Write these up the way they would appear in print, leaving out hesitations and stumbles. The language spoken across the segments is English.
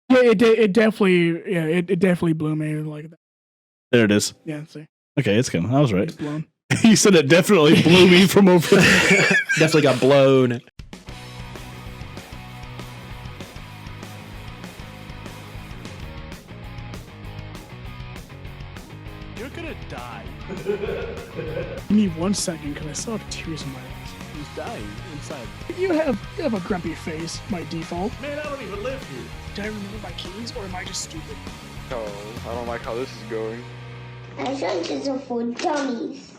Yeah, it definitely blew me like that. There it is. Yeah, see, Okay, it's coming. I was right. it's blown. You said it definitely blew me from over there. Definitely got blown. You're gonna die. Give me 1 second because I still have tears in my eyes. He's dying inside. You have a grumpy face by default. Man, I don't even live here. Did I remember my keys or am I just stupid? Oh, I don't like how this is going. I think it's for dummies.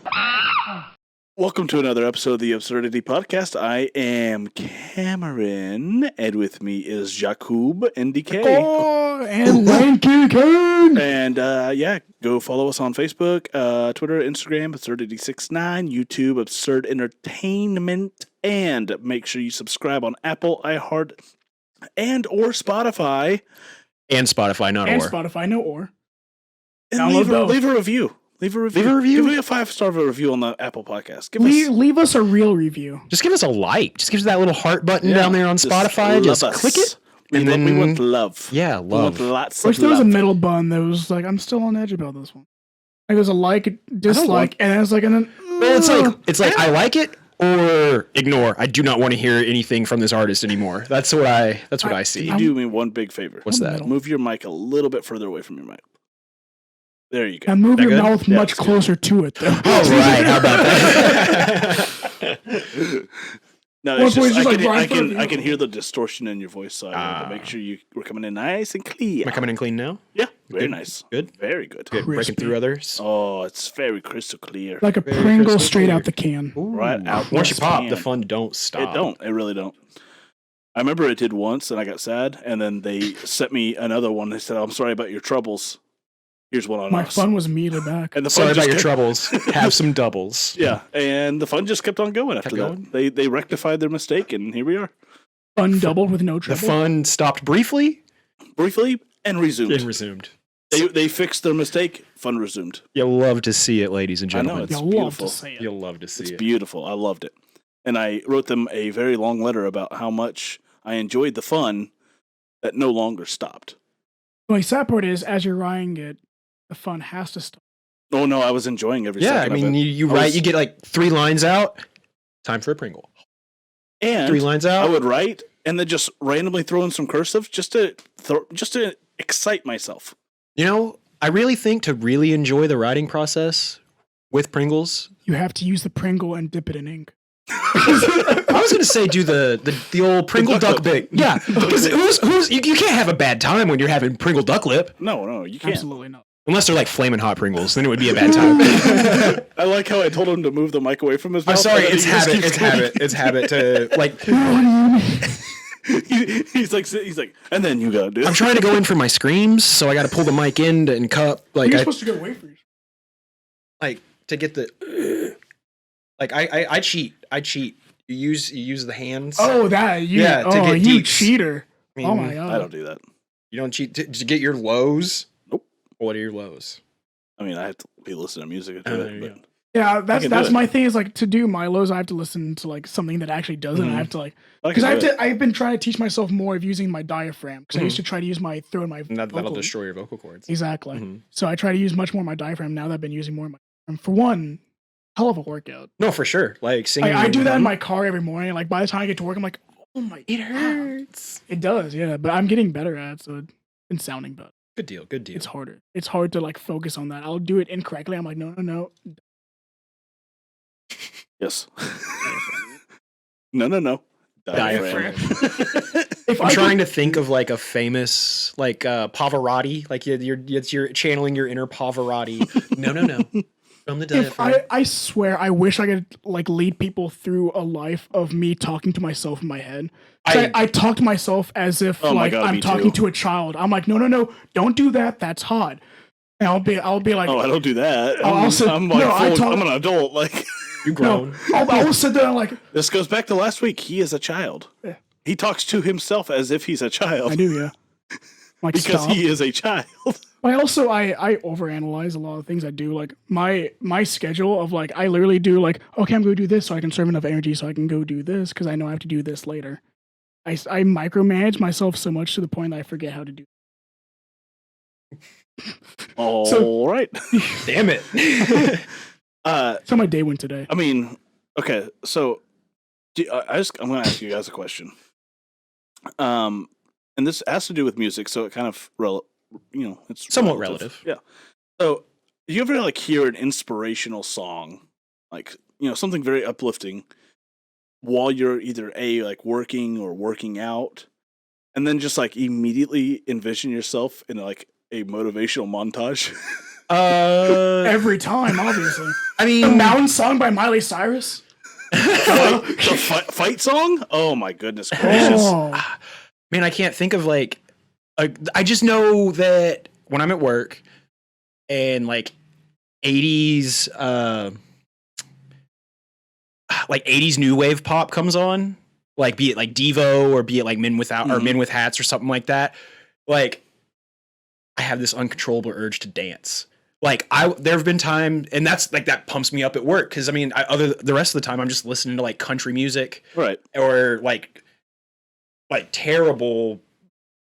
Welcome to another episode of the Absurdity Podcast. I am Cameron, and with me is Jakub and DK. Oh, and Lanky King! And go follow us on Facebook, Twitter, Instagram, Absurdity69, YouTube, Absurd Entertainment, and make sure you subscribe on Apple, iHeart, and or Spotify. And Spotify, not And or. Spotify, no or. And Download leave a review. Leave a review. Give me a 5-star review on the Apple Podcast. Leave us a real review. Just give us a like. Just give us that little heart button down there on Spotify. Just click it. We want love. Yeah, We love. want lots Wish of there was a love. middle button that was like, I'm still on edge about this one. Like there's a like, dislike, and then it's like, and then Well, it's like I like it or ignore. I do not want to hear anything from this artist anymore. That's what I see. You do me one big favor. What's that? Move your mic a little bit further away from your mic. There you go. and move That your good? mouth Yeah, much that's good. closer to it, though. All right, how about that? No, Well, it's just, it's just I, like can, right I, can, front I view. can hear the distortion in your voice, so I wanted to make sure you were coming in nice and clear. Am I coming in clean now? Yeah, very Good? nice. Good? Very good. Good. Breaking Crispy. through others. Oh, it's very crystal clear. Like a Very Pringle crystal straight clear. out the can. Right out. Once you the pop, pan. the fun don't stop. It don't. It really don't. I remember it did once, and I got sad, and then they sent me another one. They said, "I'm sorry about your troubles. Here's one on My us." fun was immediately back. And the fun Sorry about just your kept- troubles. Have some doubles. Yeah, and the fun just kept on going after Kept that. They rectified their mistake, and here we are, Fun doubled with no The trouble. fun stopped briefly briefly and resumed. and resumed. They fixed their mistake. Fun resumed. You'll love to see it, ladies and I know, gentlemen. it's You'll love beautiful. to say it. You'll love to see It's it. beautiful. I loved it, and I wrote them a very long letter about how much I enjoyed the fun that no longer stopped. The only sad part is, as you're writing it, the fun has to stop. Oh no, I was enjoying every Yeah, I second mean, of it. you I write, was- you get like 3 lines out. Time for a Pringle. And 3 lines I out. would write and then just randomly throw in some cursive just to excite myself. You know, I really think to really enjoy the writing process with Pringles, You have to use the Pringle and dip it in ink. I was going to say do the old Pringle duck duck lip. bit. Yeah, because you can't have a bad time when you're having Pringle duck lip, No, you can't. Absolutely not. unless they're like flaming hot Pringles. Then it would be a bad time. I like how I told him to move the mic away from his mouth. I'm sorry, and then it's he just habit. keeps It's going. habit. It's habit to like. What do you mean? he's like, and then you gotta do I'm it. trying to go in for my screams, so I got to pull the mic in and cup like You're I supposed to go away from you. like to get the like I cheat. I cheat. You use the hands. Oh, that you. Yeah, to oh, get you deeps. cheater. I mean, Oh my god. I don't do that. You don't cheat to get your lows. Nope. What are your lows? I mean, I have to be listening to music to Oh, do there you it. go. Yeah, I that's can do it. my thing. Is like to do Milo's, I have to listen to like something that actually does it. And I have to like But because can do it. I've been trying to teach myself more of using my diaphragm because I used to try to use my throat and my And that'll vocal. destroy your vocal cords. Exactly. Mhm. So I try to use much more my diaphragm now that I've been using more of my. And for one, hell of a workout. No, for sure. Like singing. I do that in my car every morning. Like by the time I get to work, I'm like, oh my, It God. hurts. It does, yeah. But I'm getting better at it, so it's sounding better. Good deal. Good deal. It's harder. It's hard to like focus on that. I'll do it incorrectly. I'm like, no. Yes. No. Diaphragm. If I'm I trying could- to think of like a famous like Pavarotti. Like you're channeling your inner Pavarotti. No. From the If diaphragm. I swear, I wish I could like lead people through a life of me talking to myself in my head. 'Cause I talk to myself as if Oh my like God, I'm me talking too. to a child. I'm like, no, don't do that. That's hot. And I'll be like, Oh, I don't do that. I'll also- I'm like no, I full, talk- I'm an adult. Like you grown. no, I'll sit there and like, this goes back to last week. He is a child. Yeah. He talks to himself as if he's a child I do, yeah. Like because stop. he is a child. I also I overanalyze a lot of things I do. Like my schedule of like I literally do like, okay, I'm going to do this so I can serve enough energy so I can go do this because I know I have to do this later. I micromanage myself so much to the point that I forget how to do. All right. Damn it. So my day went today. I mean, okay, so I'm going to ask you guys a question. And this has to do with music, so it kind of, it's Somewhat relative. Yeah. So, do you ever like hear an inspirational song, like something very uplifting, while you're either like working or working out, and then just like immediately envision yourself in like a motivational montage? Every time, obviously. I The mean, Mountain Song by Miley Cyrus. the fight song? Oh my goodness gracious! Oh, man, I can't think of like I just know that when I'm at work and like 80s like 80s new wave pop comes on, like be it like Devo or be it like Men Without or Men with Hats or something like that, like I have this uncontrollable urge to dance. Like there have been times, and that's like that pumps me up at work because I mean, the rest of the time I'm just listening to like country music, Right? or like terrible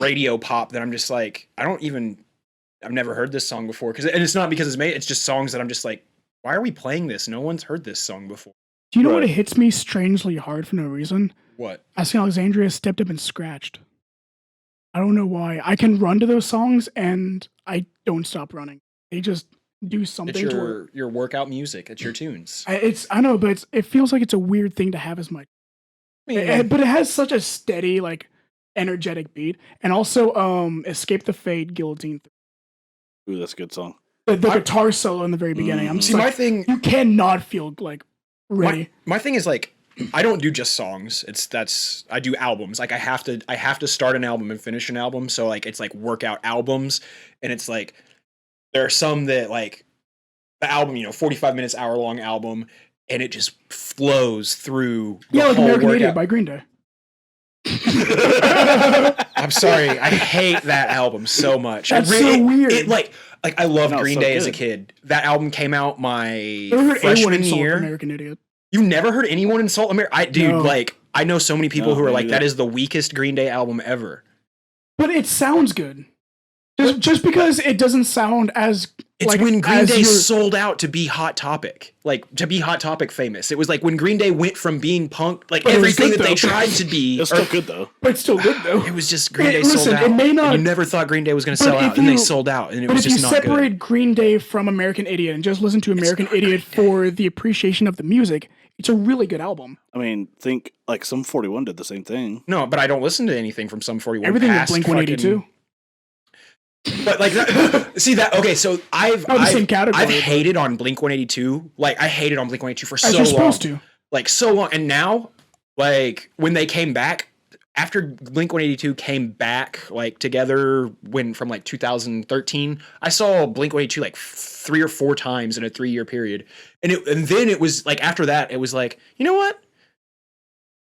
radio pop that I'm just like I've never heard this song before and it's not because it's just songs that I'm just like, why are we playing this? No one's heard this song before. do you know Right. what hits me strangely hard for no reason? What? Asking Alexandria stepped up and scratched. I don't know why. I can run to those songs and I don't stop running. They just do something It's to where your workout music. It's your tunes. I know, but it feels like it's a weird thing to have as my. But it has such a steady, like, energetic beat, and also Escape the Fade, Guillotine. Ooh, that's a good song. The guitar solo in the very beginning. I'm just See, my like, thing you cannot feel like ready. my thing is like I don't do just songs. I do albums. Like I have to start an album and finish an album. So like it's like workout albums, and it's like there are some that like the album, 45 minutes, hour long album, and it just flows through the Yeah, like whole American workout. Idiot by Green Day. I'm sorry, I hate that album so much. That's so weird. It like I loved No, Green so Day as a good. kid. That album came out my Never heard anyone freshman insult year. American Idiot. You never heard anyone insult America? No. Like I know so many people No, who are me like, neither. that is the weakest Green Day album ever. But it sounds good. Just because it doesn't sound as It's like when Green as Day your- sold out to be Hot Topic, like to be Hot Topic famous. It was like when Green Day went from being punk, like But it was everything good, that they though. tried to be. It's still good though. But it's still good though. It was just Green Hey, Day listen, sold out. it may not- and you never thought Green Day was going to But sell if out, and they you- sold out, and it But was if you just not separate good. Green Day from American Idiot and just listen to American Idiot for the appreciation of the music, it's a really good album. I mean, think like Sum 41 did the same thing. No, but I don't listen to anything from Sum 41. Everything with past Blink 182. fucking- But like, see that? Okay, so I've Not the same category, I've but- hated on Blink 182. Like I hated on Blink 182 for As so you're long. supposed to. Like so long, and now, like when they came back after Blink 182 came back like together from like 2013, I saw Blink 182 like 3 or 4 times in a 3-year period, and then it was like after that it was like, you know what?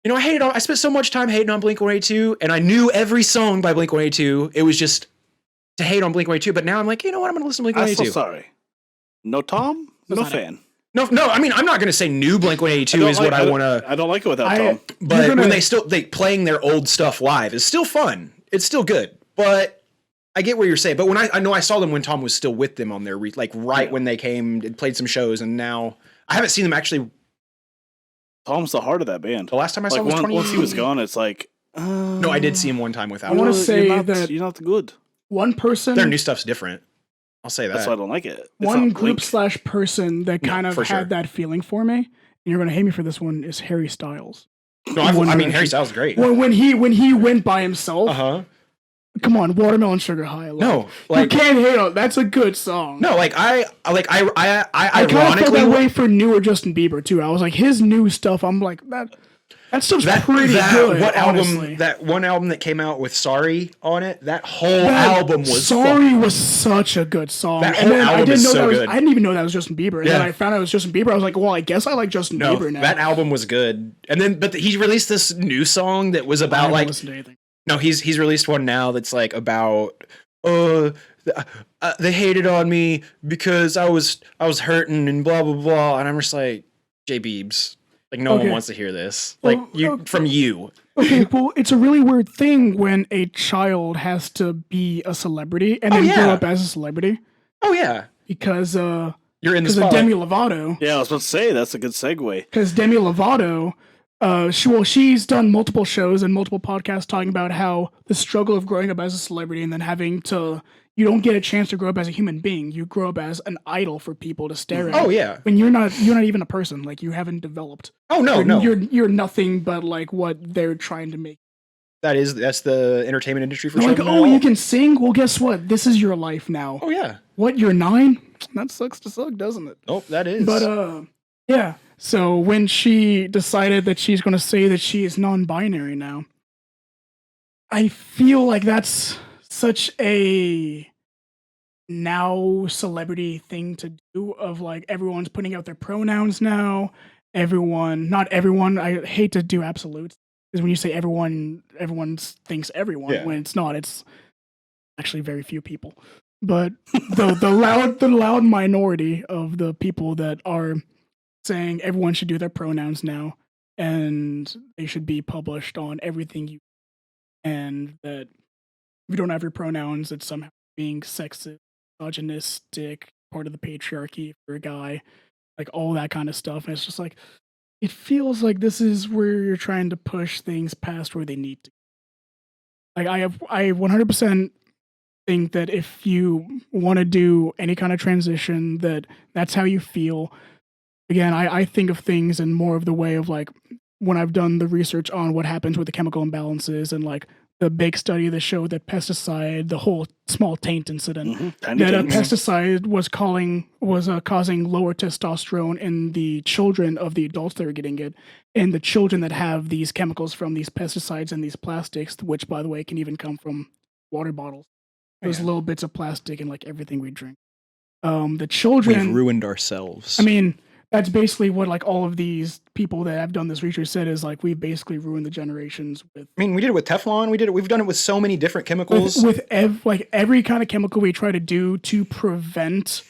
I spent so much time hating on Blink 182, and I knew every song by Blink 182. It was just to hate on Blink 182, but now I'm like, you know what? I'm gonna listen to Blink I'm so 182. sorry. No Tom, no not it. fan. No, I mean, I'm not gonna say new Blink 182 is what I want to. I don't like it without I- Tom. But You're gonna- when they playing their old stuff live is still fun. It's still good. But I get what you're saying. But when I know I saw them when Tom was still with them on their when they came and played some shows, and now I haven't seen them actually. Tom's the heart of that band. The last time I saw Like him was 20. once he was gone, it's like. No, I did see him one time without. I wanna him. say you're not, that- you're not good. One person, Their new stuff's different. I'll say that. That's why I don't like it. It's one not group Blink. / person that No, kind of for had sure. that feeling for me, and you're gonna hate me for this one, is Harry Styles. No, One I mean Direction. Harry Styles is great. When he went by himself, Uh-huh. come on, Watermelon Sugar High. Like, No, you like can't hate on. That's a good song. no, like I I kind of felt ironically that way for newer Justin Bieber too. I was like, his new stuff. I'm like that stuff's pretty good. Honestly. That one album that came out with Sorry on it, that whole album was Sorry was such a good song. That And whole then I album didn't is know so that was, good. I didn't even know that was Justin Bieber. And then Yeah. I found out it was Justin Bieber. I was like, well, I guess I like Justin No, Bieber now. that album was good. And then, but he released this new song that was I about haven't like, listened to anything. no, he's released one now that's like about, they hated on me because I was hurting and blah blah blah. And I'm just like, J Beebs, Like no one Okay. wants to hear this. Well, Like you from you. Okay, well, it's a really weird thing when a child has to be a celebrity and Oh, then grow yeah. up as a celebrity Oh yeah. because You're in the of spotlight. Demi Lovato. Yeah, I was about to say that's a good segue. Because Demi Lovato, she's done multiple shows and multiple podcasts talking about how the struggle of growing up as a celebrity and then you don't get a chance to grow up as a human being. You grow up as an idol for people to stare at. Oh yeah. When you're not even a person. Like you haven't developed. Oh no, no. You're nothing but like what they're trying to make. That's the entertainment industry for They're sure. like, oh, you can sing? Well, guess what? This is your life now. Oh yeah. What, you're 9? That sucks to suck, doesn't it? Oh, that is. But yeah. So when she decided that she's going to say that she is non-binary now, I feel like that's such a now celebrity thing to do of like everyone's putting out their pronouns now. Not everyone. I hate to do absolutes because when you say everyone thinks everyone. Yeah. When it's not, it's actually very few people. But the loud minority of the people that are saying everyone should do their pronouns now and they should be published on everything and that if you don't have your pronouns, it's somehow being sexist, misogynistic, part of the patriarchy for a guy, like all that kind of stuff. And it's just like, it feels like this is where you're trying to push things past where they need to. Like I 100% think that if you want to do any kind of transition, that's how you feel. Again, I think of things in more of the way of like when I've done the research on what happens with the chemical imbalances and like the big study that showed that pesticide, the whole small taint incident, that a pesticide was causing lower testosterone in the children of the adults that are getting it, and the children that have these chemicals from these pesticides and these plastics, which by the way can even come from water bottles. Those little bits of plastic in like everything we drink. The children We've ruined ourselves. I mean, that's basically what like all of these people that have done this research said is like we've basically ruined the generations with. I mean, we did it with Teflon. We've done it with so many different chemicals. With every kind of chemical we try to do to prevent,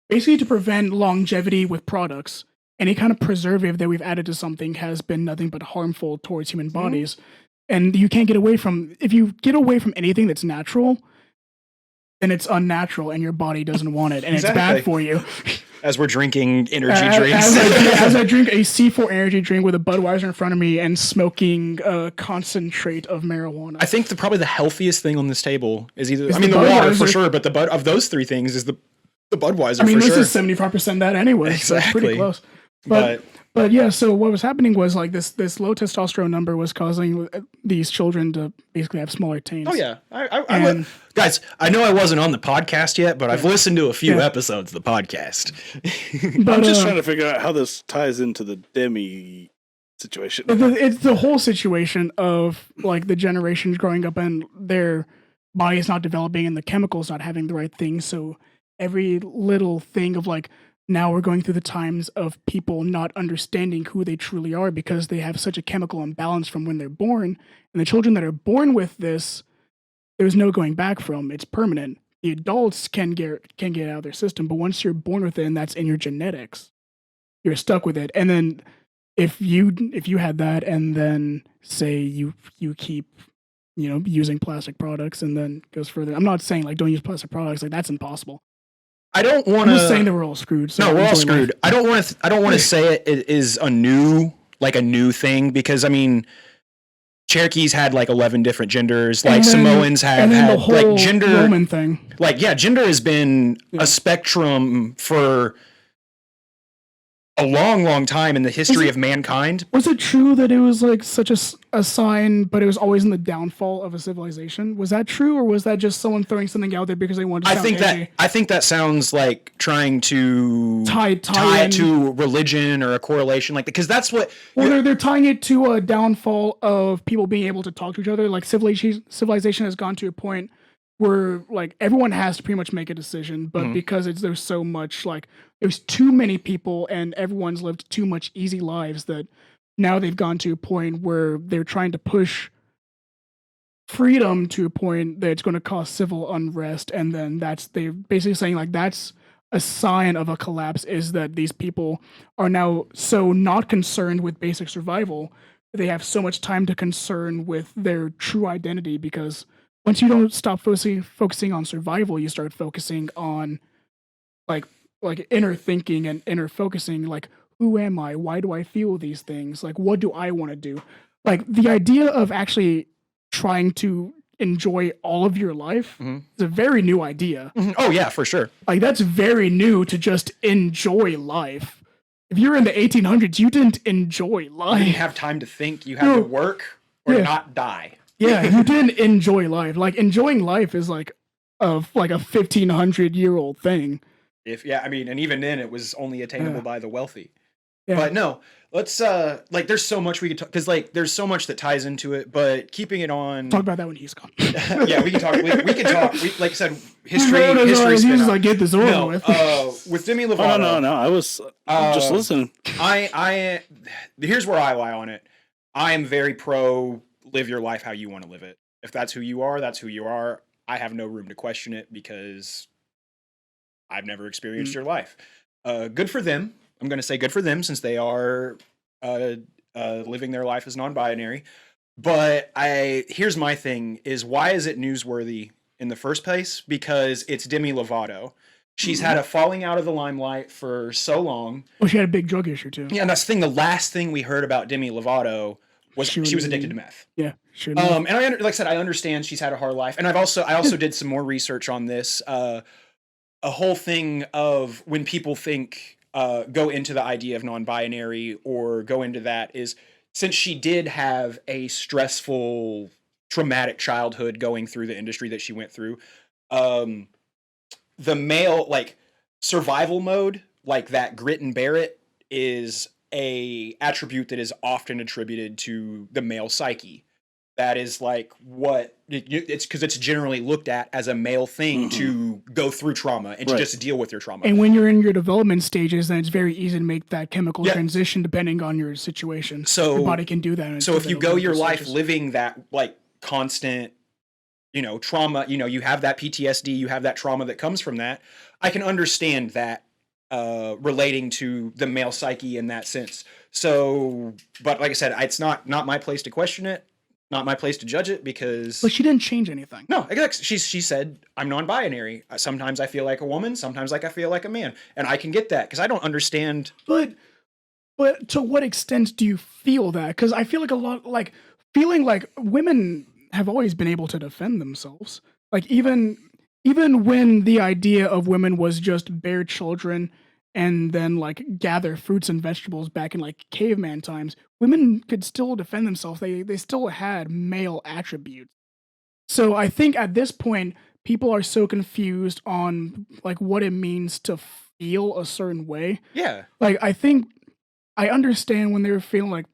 basically to prevent longevity with products. Any kind of preservative that we've added to something has been nothing but harmful towards human bodies. And you can't get away from, if you get away from anything that's natural, then it's unnatural and your body doesn't want it and it's bad for you. As we're drinking energy drinks. As I drink a C4 energy drink with a Budweiser in front of me and smoking a concentrate of marijuana. I think probably the healthiest thing on this table is either, It's I mean, the the water Budweiser. for sure, but of those three things is the Budweiser I mean, for this sure. is 75% that anyway, so it's pretty Exactly. close. But But yeah, so what was happening was like this low testosterone number was causing these children to basically have smaller taints. oh yeah, And- guys, I know I wasn't on the podcast yet, but I've listened to a few Yeah. episodes of the podcast. But I'm just trying to figure out how this ties into the Demi situation. it's the whole situation of like the generations growing up and their body's not developing and the chemicals not having the right thing. So every little thing of like, now we're going through the times of people not understanding who they truly are because they have such a chemical imbalance from when they're born. And the children that are born with this, there's no going back from. It's permanent. The adults can get out of their system, but once you're born with it and that's in your genetics, you're stuck with it. And then if you had that and then say you keep using plastic products and then goes further. I'm not saying like don't use plastic products, like that's impossible. I don't want I'm just saying to. that we're all screwed. So No, we're all enjoy life. screwed. I don't want to say it is a new thing because I mean, Cherokees had like 11 different genders. Like And then- Samoans have and then had the whole like gender. Roman thing. Like yeah, gender has been Yeah. a spectrum for a long time in the history of mankind. Was it true that it was like such a sign, but it was always in the downfall of a civilization? Was that true, or was that just someone throwing something out there because they wanted to sound edgy? I think that sounds like trying to Tie tie in. it to religion or a correlation like that because that's what. Well, they're tying it to a downfall of people being able to talk to each other. Like civilization has gone to a point where like everyone has to pretty much make a decision, but because there's so much like there's too many people and everyone's lived too much easy lives that now they've gone to a point where they're trying to push freedom to a point that it's going to cause civil unrest, and then they're basically saying like that's a sign of a collapse is that these people are now so not concerned with basic survival. They have so much time to concern with their true identity, because once you don't stop focusing on survival, you start focusing on like inner thinking and inner focusing, like, who am I? Why do I feel these things? Like, what do I want to do? Like, the idea of actually trying to enjoy all of your life is a very new idea. Oh yeah, for sure. Like, that's very new, to just enjoy life. If you're in the 1800s, you didn't enjoy You life. didn't have time to think. You had to work or Yeah. not die. Yeah, you didn't enjoy life. Like, enjoying life is like a 1,500-year-old thing. I mean, and even then, it was only attainable by the wealthy. Yeah. But no, let's like, there's so much we could talk, because like, there's so much that ties into it. But keeping it on, Talk about that when he's gone. yeah, we can talk. We can talk. Like I said, history. No, History. you just spin-off. like get this over No, with. with Demi Lovato. No. I was just listening. I here's where I lie on it. I am very pro live your life how you want to live it. If that's who you are, that's who you are. I have no room to question it, because I've never experienced your life. Good for them. I'm going to say good for them, since they are living their life as non-binary. But here's my thing is, why is it newsworthy in the first place? Because it's Demi Lovato. She's had a falling out of the limelight for so long. Well, she had a big drug issue too. Yeah, and that's the thing. The last thing we heard about Demi Lovato was she was addicted to meth. Yeah, sure. And like I said, I understand she's had a hard life, and I also did some more research on this. A whole thing of when people think go into the idea of non-binary or go into that is, since she did have a stressful, traumatic childhood going through the industry that she went through, the male, like, survival mode, like that grit and bear it, is a attribute that is often attributed to the male psyche. That is like what it's, because it's generally looked at as a male thing to go through trauma and to just deal with your trauma. And when you're in your development stages, then it's very easy to make that chemical transition depending on your situation. So your body can do that. So if you go your life living that, like, constant, trauma, you have that PTSD, you have that trauma that comes from that, I can understand that relating to the male psyche in that sense. So, but like I said, it's not my place to question it. Not my place to judge it, because... But she didn't change anything. No, she said, I'm non-binary. Sometimes I feel like a woman, sometimes I feel like a man. And I can get that, because I don't understand... But to what extent do you feel that? Because I feel like a lot... Like, feeling like women have always been able to defend themselves. Like, even when the idea of women was just bear children and then, like, gather fruits and vegetables back in, like, caveman times, women could still defend themselves. They still had male attributes. So I think at this point, people are so confused on, like, what it means to feel a certain way. Yeah. Like, I think I understand when they're feeling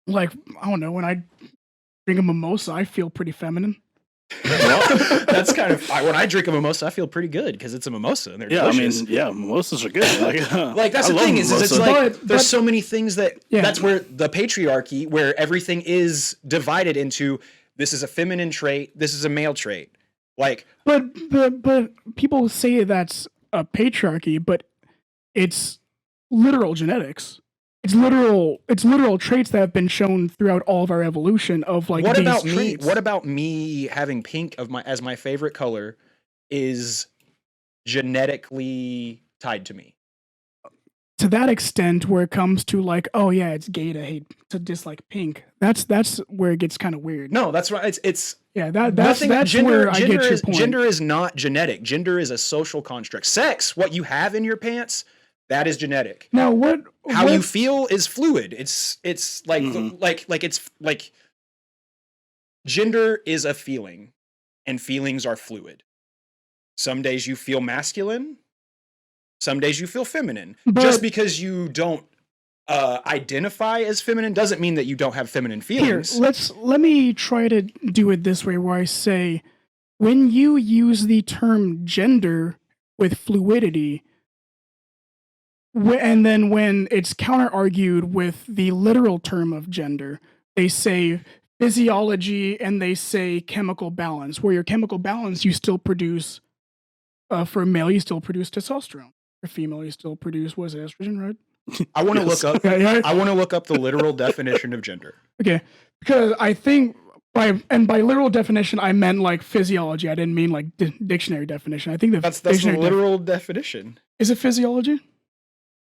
like, I don't know, when I drink a mimosa, I feel pretty feminine. That's kind of, when I drink a mimosa, I feel pretty good, because it's a mimosa and they're delicious. Mimosas are good. Like that's the thing is it's like there's so many things that's where the patriarchy, where everything is divided into, this is a feminine trait, this is a male trait. Like, but people say that's a patriarchy, but it's literal genetics. It's literal traits that have been shown throughout all of our evolution of, like, what these about traits. me? What about me having pink as my favorite color is genetically tied to me? To that extent, where it comes to, like, oh yeah, it's gay to dislike pink. That's where it gets kind of weird. No, that's right. It's yeah. That's where I get your point. Gender is not genetic. Gender is a social construct. Sex, what you have in your pants, that is genetic. Now, how you feel is fluid. It's like it's like gender is a feeling, and feelings are fluid. Some days you feel masculine, some days you feel feminine. Just because you don't identify as feminine doesn't mean that you don't have feminine feelings. Here, let me try to do it this way, where I say, when you use the term gender with fluidity, and then when it's counter-argued with the literal term of gender, they say physiology and they say chemical balance, where your chemical balance, you still produce, for a male, you still produce testosterone. you're female, you still produce what is it, estrogen, right? I want to Yes. look up. Yeah. I want to look up the literal definition of gender. Okay, because I think by literal definition I meant like physiology. I didn't mean like dictionary definition. I think That's the dictionary literal definition. is it physiology?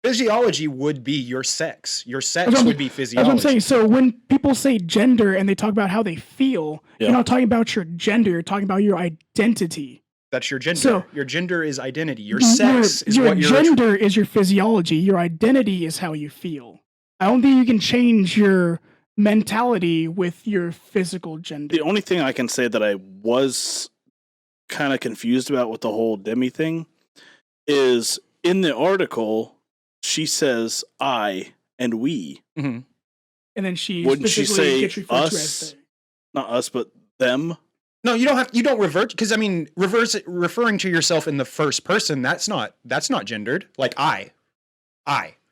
Physiology would be your sex. Your sex That's what I'm- would be That's physiology. what I'm saying. So when people say gender and they talk about how they feel, Yeah. you're not talking about your gender. You're talking about your identity. That's your gender. So- Your gender is identity. Your sex is your what your gender is your physiology. Your identity is how you feel. I don't think you can change your mentality with your physical gender. The only thing I can say that I was kind of confused about with the whole Demi thing is in the article, she says I and we. Mhm. And then she Wouldn't she specifically say gets referred to as us? they. Not us, but them. No, you don't have. You don't revert because I mean, referring to yourself in the first person. That's not gendered. Like I.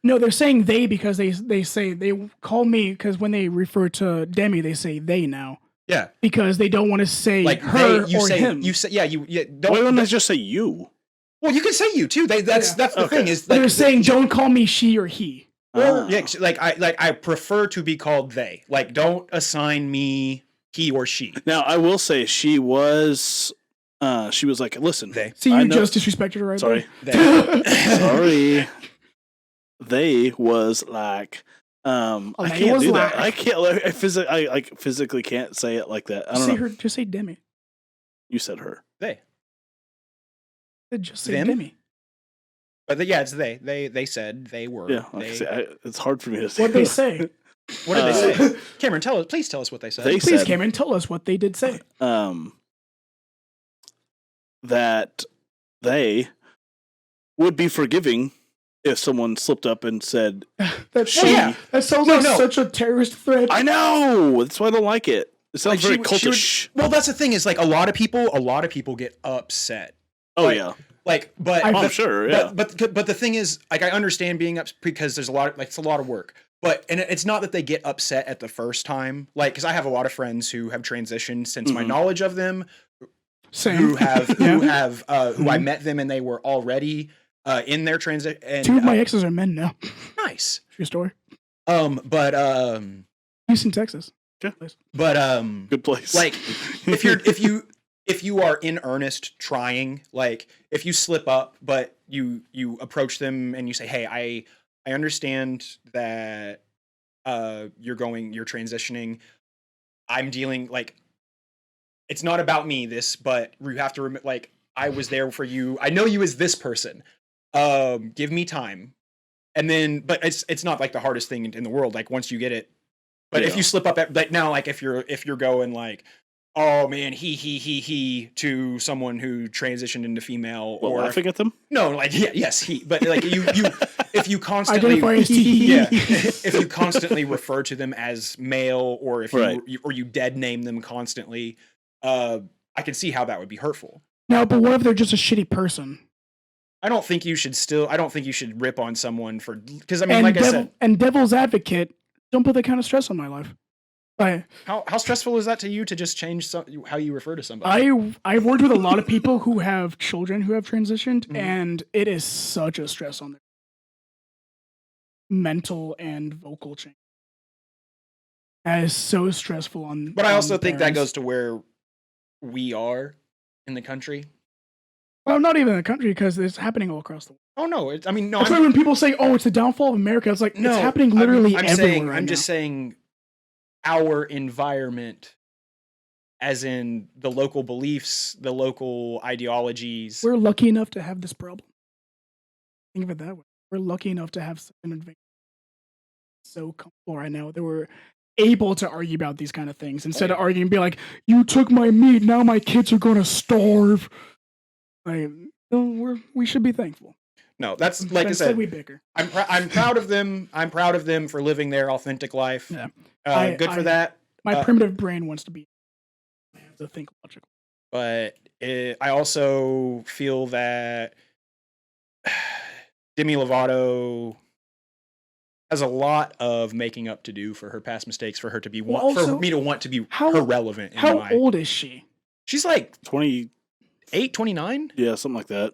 No, they're saying they because they say they call me because when they refer to Demi, they say they now Yeah, because they don't want to say like her they. You or say him. you say yeah. You don't. Why wouldn't I just say you? Well, you can say you too. That's the Okay. thing is They're like, saying don't call me she or he. Ah. yeah, like I prefer to be called they. Like don't assign me he or she. Now I will say she was like, listen, They. See, I you know- just disrespected her right sorry, there. sorry. They was like, I They can't was do that. like- I can't. I like physically can't say it like that. I don't say know. her. Just say Demi. You said her. They. Just say Them? Demi. But yeah, it's they. They said they were. Yeah, like I They, say, it's hard for me to say. What they say? what did they Uh, say? Cameron, please tell us what they said. They Please, said- Cameron, tell us what they did say. That they would be forgiving if someone slipped up and said, That's She- yeah. that sounds No, like no. such a terrorist threat. "I know." That's why I don't like it. It sounds Like, very she would- cultish. Well, that's the thing is like a lot of people get upset. Oh like, yeah, Like, but I- oh, the- I'm sure. Yeah, But the thing is, like, I understand being upset because there's a lot of it's a lot of work. But and it's not that they get upset at the first time, like, because I have a lot of friends who have transitioned since my Mhm. knowledge of them, Same. who have Yeah. who I met them and they were already in their transition. And Two of my exes are men now. nice. True story. But Houston, Texas. Yeah. but good place. like if you are in earnest trying, like if you slip up but you approach them and you say, hey, I understand that you're transitioning, I'm dealing, like, it's not about me but you have to like, I was there for you, I know you as this person, give me time. And then but it's not like the hardest thing in the world, like once you get it. But if Yeah. you slip up like now, like if you're going like, oh man, he to someone who transitioned into female, What, or laughing at them. no, like yes he, but like you if you constantly Identify as he. yeah, if you constantly refer to them as male, or if Right. you dead name them constantly, I can see how that would be hurtful. No, but what if they're just a shitty person? I don't think you should rip on someone for, because I mean, like I said, and devil's advocate, don't put that kind of stress on my life. how stressful is that to you to just change how you refer to somebody? I've worked with a lot of people who have children who have transitioned, Mhm. and it is such a stress on their mental and vocal change. That is so stressful on. But I also on think that parents. goes to where we are in the country. Well, not even in the country because it's happening all across the world. Oh no, I mean no. That's why when people say, "Oh, it's the downfall of America," it's like No, it's happening literally I'm everywhere. saying, right I'm now. just saying our environment, as in the local beliefs, the local ideologies. We're lucky enough to have this problem. Think of it that way. We're lucky enough to have such an advantage. So comfortable right now that we're able to argue about these kind of things instead of arguing and be like, "You took my meat, now my kids are gonna starve." Like, we should be thankful. No, that's like I Instead, said. we bicker. I'm proud of them. I'm proud of them for living their authentic life. Yeah. Good for that. My primitive brain wants to be to think logical. But I also feel that Demi Lovato has a lot of making up to do for her past mistakes, for her to be Well, for also, me to want to be how- her relevant. In How my, old is she? She's like 28, 29. yeah, something like that.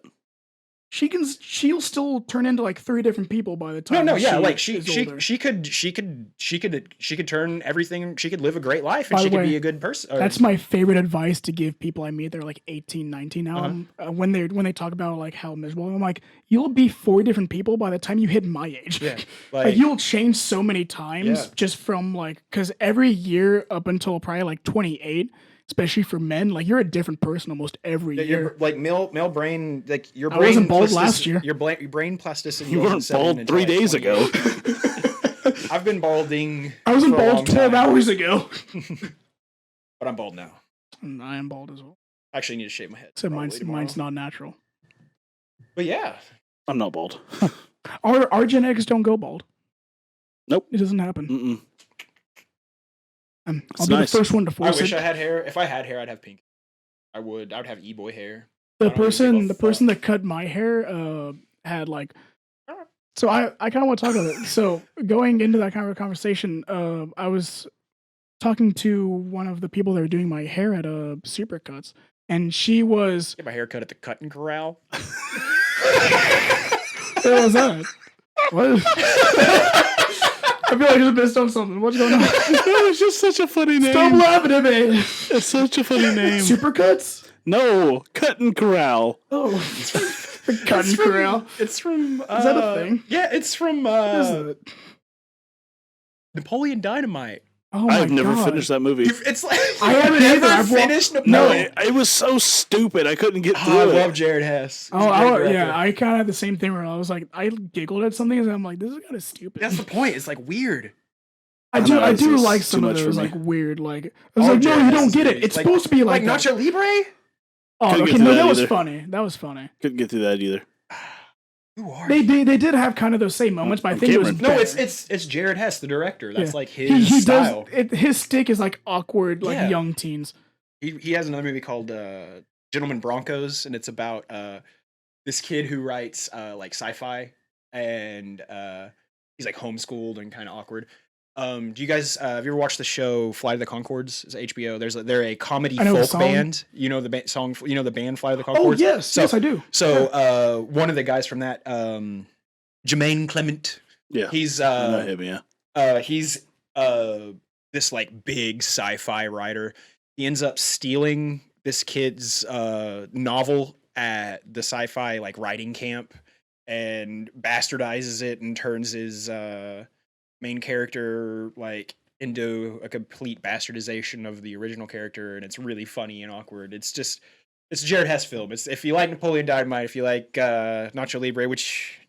she'll still turn into like 3 different people by the time. No, yeah, she like is older. she could turn everything. She could live a great life, and By she the could be way, a good person. That's my favorite advice to give people I meet. They're like 18, 19 now. When they talk about like how miserable, I'm like, you'll be 4 different people by the time you hit my age. Yeah, like you'll change so many times Yeah. just from like, because every year up until probably like 28, especially for men, like you're a different person almost every year. You're, like male brain, like your I brain. wasn't bald last year. Your brain plasticity. You weren't bald 3 days ago. I've been balding. I wasn't for a long bald 12 time, hours ago. but I'm bald now. And I am bald as well. I actually need to shave my head. So probably tomorrow. mine's not natural. But yeah, I'm not bald. Our genetics don't go bald. Nope. It doesn't happen. Mm-mm. I'll be nice. the first one to I force wish it. I had hair. If I had hair, I'd have pink. I would have e-boy hair. The I don't even give a person fuck. that cut my hair had like. So I kind of want to talk about it. So going into that kind of a conversation, I was talking to one of the people that were doing my hair at Supercuts, and she was. Get my hair cut at the cutting corral. What was that? What? I feel like I just missed on something. What's going on? That was just such a funny name. Stop laughing at me. It's such a funny name. Supercuts? No, Cutting Corral. Oh, the cutting corral. It's from. Is that a thing? Yeah, it's from What is it? Napoleon Dynamite. Oh my I've never God. finished that movie. It's like I haven't never either. I've wa- finished No. Napoleon. It was so stupid. I couldn't get through I it. love Jared Hess. He's Oh, a great yeah, director. I kind of had the same thing where I was like, I giggled at something and I'm like, this is kind of stupid. That's the point. It's like weird. I know, do it's just like too some of much for those me. like weird like. I was All like, no, Jared you Hess don't is get it. movies. It's Like- supposed to be like that. Nacho Libre. Oh, Couldn't okay, get no, through that that was either. funny. That was funny. Couldn't get through that either. Who are They you? did have kind of those same moments, but I I'm think it was Cameron. No, better. it's Jared Hess, the director. That's Yeah. like his he style. does his stick is like awkward, like Yeah. young teens. He has another movie called Gentlemen Broncos, and it's about this kid who writes like sci-fi, and he's like homeschooled and kind of awkward. Do you guys have you ever watched the show Fly to the Conchords? It's HBO. They're a comedy I know the folk song. band. You know the song. You know the band Fly to the Conchords. Oh yes, So- yes I do. So one of the guys from that, Jermaine Clement. Yeah. He's I know him, yeah. he's this like big sci-fi writer. He ends up stealing this kid's novel at the sci-fi like writing camp and bastardizes it and turns his main character like into a complete bastardization of the original character, and it's really funny and awkward. It's a Jared Hess film. It's if you like Napoleon Dynamite, if you like Nacho Libre, which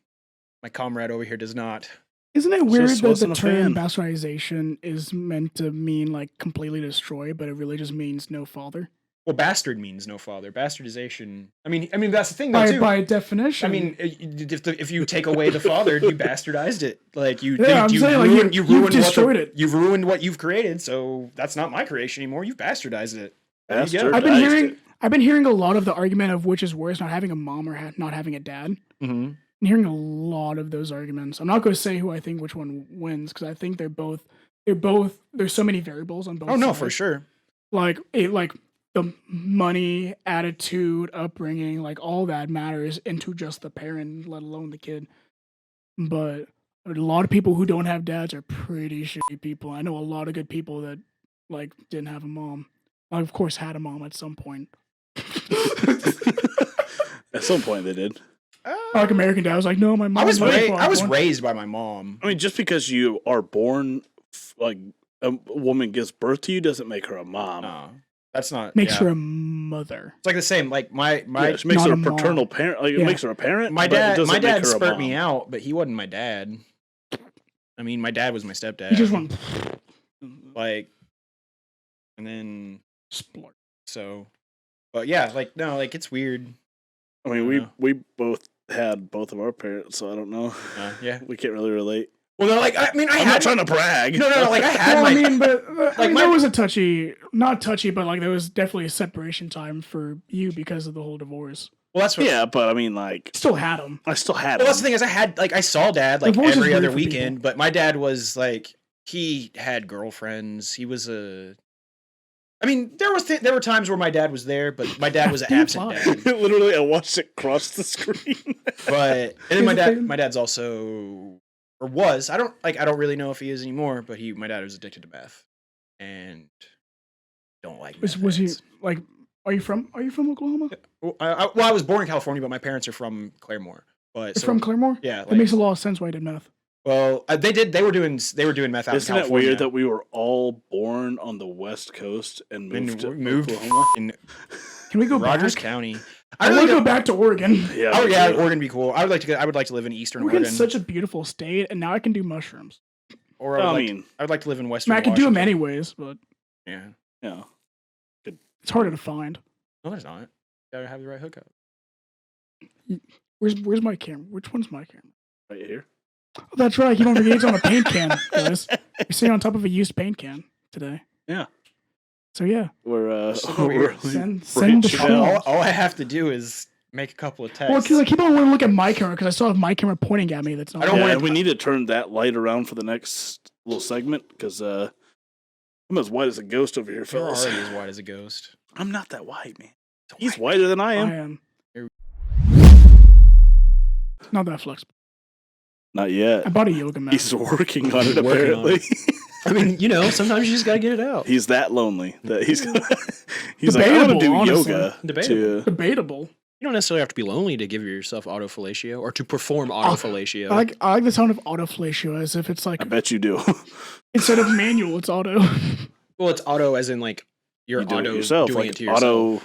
my comrade over here does not. Isn't it weird Just that the wasn't a term fan. bastardization is meant to mean like completely destroy, but it really just means no father? Well, bastard means no father. Bastardization. I mean that's the thing though too. By definition. I mean, if you take away the father, you bastardized it. Like you, Yeah, I'm you saying, like, ruined, you've ruined destroyed it. You've ruined what you've created. So that's not my creation anymore. You've bastardized it. There you go. Bastard. I've been hearing a lot of the argument of which is worse, not having a mom or not having a dad. Mhm. I'm hearing a lot of those arguments. I'm not going to say who I think which one wins because I think they're both. There's so many variables on both. Oh no, sides. for sure. Like the money, attitude, upbringing, like all that matters into just the parent, let alone the kid. But a lot of people who don't have dads are pretty shitty people. I know a lot of good people that like didn't have a mom. I of course had a mom at some point. At some point they did. Like American Dad was like, no, my mom. I was born. raised by my mom. I mean, just because you are born, like a woman gives birth to you, doesn't make her a mom. No, that's not. Makes yeah. her a mother. It's like the same. Like my Yeah, it makes not her a a mom. paternal parent. Like Yeah. it makes her a parent. my but it dad. doesn't My make dad her a spurt mom. me out, but he wasn't my dad. I mean, my dad was my stepdad. He just went like, and then splurt. so, but yeah, like no, like it's weird. I mean, Yeah. we both had both of our parents, so I don't know. Yeah. We can't really relate. Well, no, like I mean, I I'm had not trying to brag. no, like I had Well, my. I mean, but Like my- there was a not touchy, but like there was definitely a separation time for you because of the whole divorce. well, that's what. Yeah, but I mean, like, Still had him. I still had Well, that's the them. thing is I saw dad like Divorce is every weird other for weekend, people. but my dad was like he had girlfriends. He was a I mean, there were times where my dad was there, but my dad was an absent dad. Literally, I watched it cross the screen. But and then my dad's also or was I don't really know if he is anymore, but my dad was addicted to meth and don't like meth. Was he like? Are you from Oklahoma? Well, I was born in California, but my parents are from Claremore. But You're from Claremore? Yeah, That makes a lot of sense why I did meth. Well, they were doing meth out in California. Isn't it weird that we were all born on the West Coast and moved to Oklahoma? In Can we go Rogers back? County? I want to go back to Oregon. Yeah, Oh yeah, Oregon would be cool. I would like to live in Eastern Oregon. Oregon's such a beautiful state, and now I can do mushrooms. Or I would like to live in Western. I mean, I can do them Washington. anyways, but Yeah. it's harder to find. No, it's not. You gotta have the right hookup. Where's my camera? Which one's my camera? Right here. Oh, that's right. You don't forget it's on a paint can, guys. You're sitting on top of a used paint can today. Yeah. So yeah, We're send Right, the Chanel. film. All I have to do is make a couple of texts. Well, because I keep on wanting to look at my camera because I still have my camera pointing at me. That's not. I don't Yeah, want and we need to turn that light around for the next little segment because I'm as white as a ghost over here, You're fellas. already as white as a ghost. I'm not that white, man. He's whiter than I am. I am. Not that flexible. Not yet. I bought a yoga mat. He's working on it, Working on apparently. I mean, sometimes you just gotta get it out. He's that lonely that he's like, I want to do Debatable, honestly. yoga. Debatable. Debatable. You don't necessarily have to be lonely to give yourself autofellatio or to perform autofellatio. I like the sound of autofellatio as if it's like I bet you do. instead of manual, it's auto. Well, it's auto as in like you're You do auto it yourself, doing like it to yourself. auto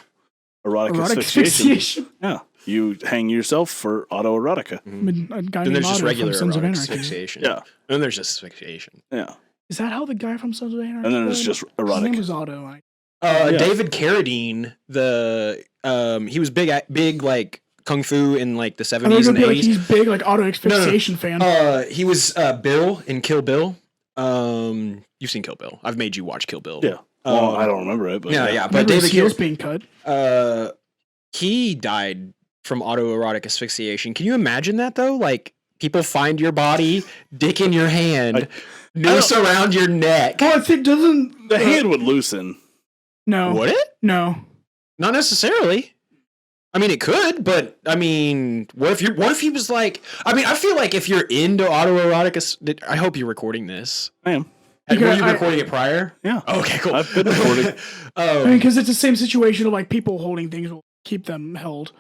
erotic Erotic asphyxiation. asphyxiation. Yeah, you hang yourself for autoerotica. A guy Then named there's just Otto regular from Sons of erotic Anarchy. asphyxiation. Yeah, And then there's just asphyxiation. yeah, Is that how the guy from Sons of Anarchy? and then it's just His erotic. name was Otto. Yeah. David Carradine, he was big like kung fu in like the I think 70s and like 80s. he's big like auto asphyxiation fan. He was Bill in Kill Bill. You've seen Kill Bill. I've made you watch Kill Bill. Yeah. Well, I don't remember it, but Yeah. But But David heels Carradine, being cut. he died from autoerotic asphyxiation. Can you imagine that though? Like people find your body, dick in your hand, noose around your neck. Well, I think doesn't the hand would loosen. No. Would it? No. Not necessarily. I mean, it could, but I mean, what if he was like? I mean, I feel like if you're into autoerotic, I hope you're recording this. I am. Were Because you recording it prior? Yeah. Okay, cool. I've been recording. I mean, because it's the same situation of like people holding things will keep them held.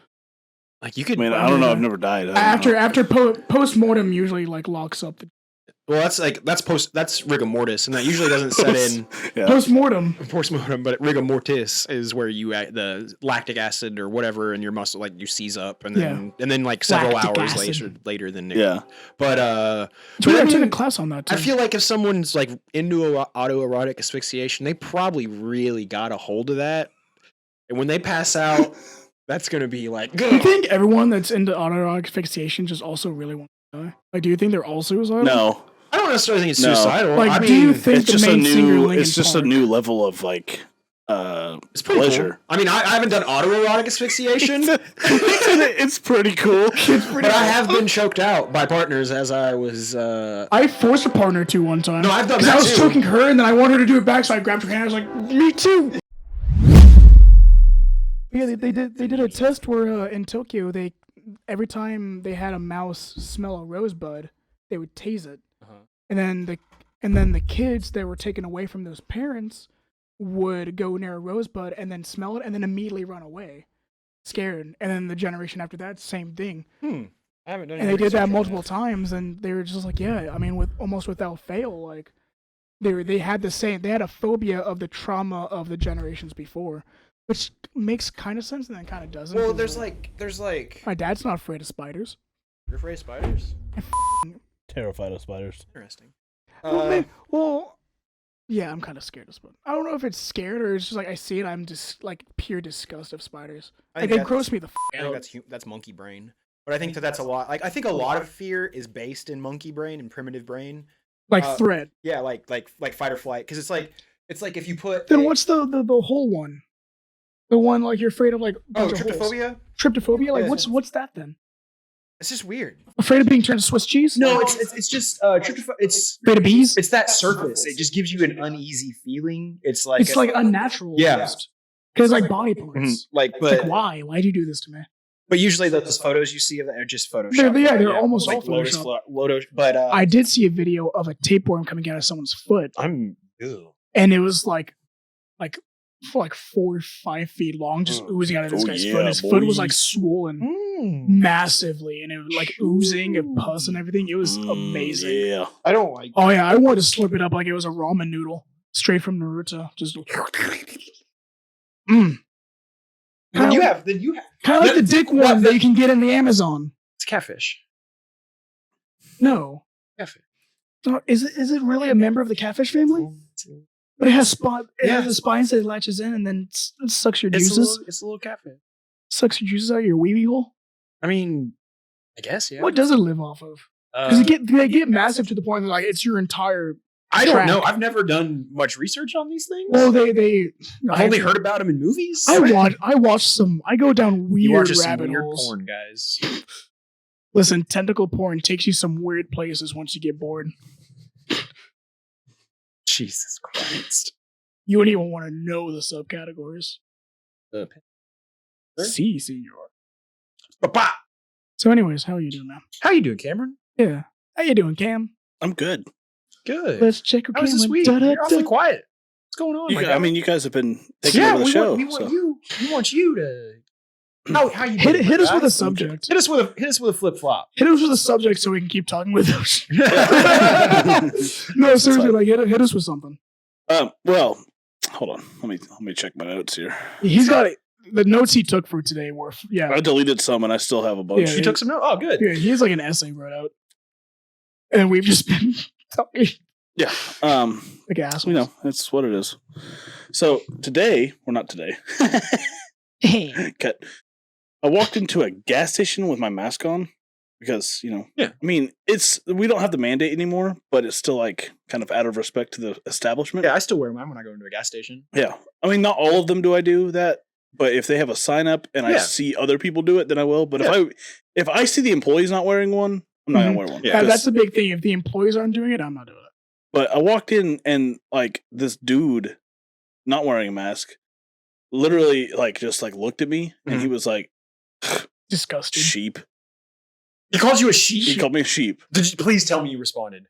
Like you could. I mean, I don't know. I've never died. After post mortem usually like locks up. Well, that's rigor mortis, and that usually doesn't set in Yeah. Post mortem. post mortem. But rigor mortis is where you the lactic acid or whatever in your muscle, like you seize up, and then like several Lactic hours acid. later than Yeah. But So I took mean, a class on that too. I feel like if someone's like into autoerotic asphyxiation, they probably really got a hold of that, and when they pass out, that's gonna be like. Do you think everyone that's into autoerotic asphyxiation just also really wants to die? Like, do you think they're all suicidal? No. I don't necessarily think it's No. suicidal. Like, I do mean, you think It's the just a main singer new. Linkin It's just a Park- new level of like it's pretty pleasure. cool. I mean, I haven't done autoerotic asphyxiation, It's pretty cool. but I have been choked out by partners as I was. I forced a partner to one time. No, I've done 'Cause that I was too. choking her, and then I wanted her to do it back, so I grabbed her hand. I was like, "Me too." Yeah, they did a test where in Tokyo every time they had a mouse smell a rosebud, they would tase it, and then the kids that were taken away from those parents would go near a rosebud and then smell it and then immediately run away, scared. And then the generation after that, same thing. I haven't done. And they did that multiple times, and they were just like, yeah, I mean, with almost without fail, like they had a phobia of the trauma of the generations before, which makes kind of sense and then kind of doesn't. Well, 'cause, there's like. my dad's not afraid of spiders. You're afraid of spiders? Terrified of spiders. Interesting. Well, yeah, I'm kind of scared of spiders. I don't know if it's scared or it's just like I see it, I'm just like pure disgust of spiders. Like they gross me the I think that's monkey brain. But I think that's a lot. Like I think a lot of fear is based in monkey brain and primitive brain. like threat. Yeah, like fight or flight. Because it's like if you put. Then what's the whole one? The one like you're afraid of like Oh, bunch of holes. tryptophobia. Tryptophobia? Like Yeah. what's that then? It's just weird. Afraid of being turned to Swiss cheese? No, it's just it's Afraid of bees? it's that surface. It just gives you an uneasy feeling. It's like It's like unnatural. Yeah. Because like body parts. like, It's but like, why? Why'd you do this to me? but usually those photos you see of that are just Photoshop. They're almost all Lotus, Photoshop. Lotus, but I did see a video of a tapeworm coming out of someone's foot, I'm ew. and it was like 4 or 5 feet long, just oozing out of this Oh, guy's yeah, foot. His foot was boy. like swollen massively, and it was like oozing and pus and everything. It was amazing. Yeah. I don't like. Oh yeah, I wanted to slurp it up like it was a ramen noodle straight from Naruto. Just Then you have kind of like the dick worm that you can get in the Amazon. it's catfish. No, Catfish. no, is it really a member of the catfish family? But it has spot. It has the spines that it latches in, and then it sucks your juices. It's a little catfish. Sucks your juices out of your weeby hole. I mean, I guess yeah. What does it live off of? Because they get massive to the point that like it's your entire. I don't track. know. I've never done much research on these things. Well, they. I've only heard about them in movies. I watch some. I go down you weird watch some rabbit weird holes. porn, guys. Listen, tentacle porn takes you some weird places once you get bored. Jesus Christ. You wouldn't even want to know the subcategories. See, senor. Papa. So, anyways, how are you doing, man? How you doing, Cameron? Yeah, how you doing, Cam? I'm good. Good. Let's check your How was this Cam. week? You're awfully quiet. What's going on? I mean, you guys have been taking over the show. We want so. you. We want you to. How you Hit, doing, hit us guys? with a subject. Hit us with a flip flop. Hit us with a subject so we can keep talking with us. No, seriously, like hit us with something. Well, hold on. Let me check my notes here. He's got the notes he took for today were I deleted some, and I still have a bunch. Yeah. You took some notes. Oh, good. Yeah, he has like an essay wrote out, and we've just been talking Yeah. like assholes. You know, it's what it is. So today, or not today. Cut. I walked into a gas station with my mask on because, Yeah. I mean, we don't have the mandate anymore, but it's still like kind of out of respect to the establishment. Yeah, I still wear mine when I go into a gas station. Yeah. I mean, not all of them do I do that, but if they have a sign up and I Yeah. see other people do it, then I will. But Yeah. if I see the employees not wearing one, I'm not gonna wear one. Yeah. That's the big thing. If the employees aren't doing it, I'm not doing it. But I walked in and like this dude not wearing a mask literally like just like looked at me and he was like, Disgusting. sheep. He called you a He sheep. called me a sheep. Did you please tell me you responded?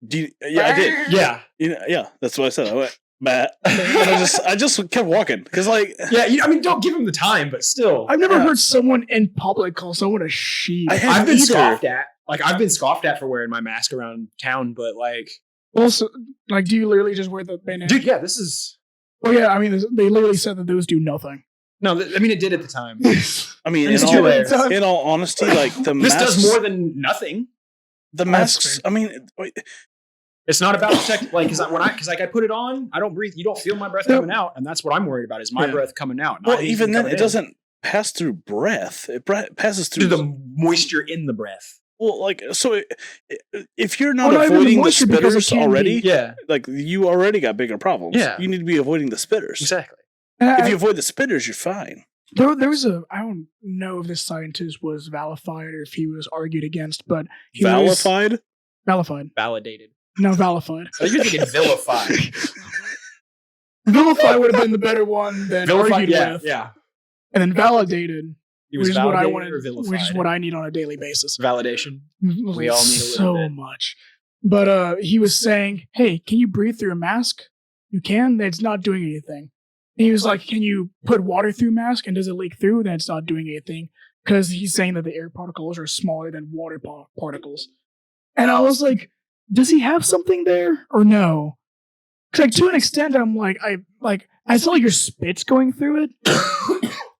Yeah, I did. Yeah. Yeah, that's what I said. I went, Matt. And I just kept walking because like Yeah. I mean, don't give him the time, but still. I've never heard someone in public call someone a sheep. I've been scoffed at. Like, I've been scoffed at for wearing my mask around town, but like. Also, like, do you literally just wear the bandana? Dude, yeah, this is. Oh yeah, I mean, they literally said that those do nothing. No, I mean, it did at the time. I mean, It's too late. in all honesty, like the This masks, does more than nothing. the masks. I mean, wait, It's not about protect, like, because I put it on, I don't breathe. You don't feel my breath coming out, and that's what I'm worried about is my breath coming out. well, even then, it doesn't pass through breath. It passes through the moisture in the breath. Well, like so, if you're not not even the avoiding the moisture, because it spitters can be- already, Yeah, like you already got bigger problems. Yeah. You need to be avoiding the spitters. exactly. If you avoid the spitters, you're fine. There was I don't know if this scientist was valified or if he was argued against, but he was Valified? valified. Validated. No, valified. So you're thinking vilified. Vilified would have been the better one than Vilified, argued yeah, with. yeah. And then validated, He which was is what I validated wanted, or vilified. which is what I need on a daily basis. Validation. We all need a little so bit. much. But he was saying, "Hey, can you breathe through a mask? You can. That's not doing anything." And he was like, "Can you put water through a mask? And does it leak through? That's not doing anything." Because he's saying that the air particles are smaller than water particles. And I was like, "Does he have something there or no?" Because like to an extent, I'm like, I saw your spit's going through it,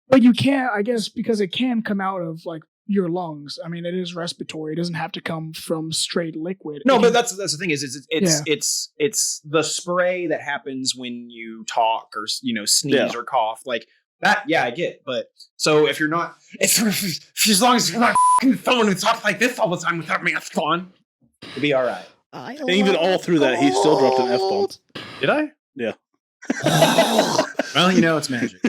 but you can't. I guess because it can come out of like your lungs. I mean, it is respiratory. It doesn't have to come from straight liquid. No, It but can- that's the thing is it's the spray that happens when you talk or sneeze or cough like that. Yeah, I get. But so if you're not, if as long as you're not someone who talks like this all the time without mask on, you'll be all right. And even all through that, he still dropped an F-bomb. Did I? Yeah. Well, it's magic.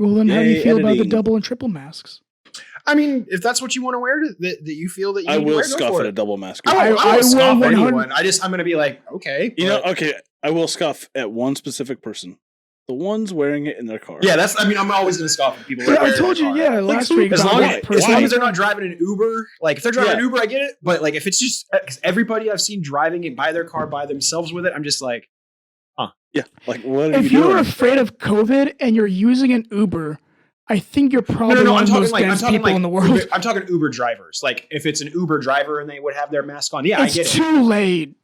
Well, then how do Yay, you feel about the editing. double and triple masks? I mean, if that's what you want to wear, that you feel that you I need to will wear, go scoff for at it. a double mask. I will won't scoff at 100 anyone. I'm going to be like, okay. You know, but- okay, I will scoff at one specific person. The ones wearing it in their car. Yeah, I'm always going to scoff at people. Yeah, I wearing told their you, car. yeah, last week. As about long, that person. as long as they're not driving an Uber, like if they're driving Yeah. an Uber, I get it. But like if it's just because everybody I've seen driving it by their car by themselves with it, I'm just like, Yeah. Like, what are If you you're doing? afraid of COVID and you're using an Uber, I think you're probably no. one I'm of talking those like dense people in the world. Uber, I'm talking Uber drivers. Like if it's an Uber driver and they would have their mask on, yeah, It's I get it. too late.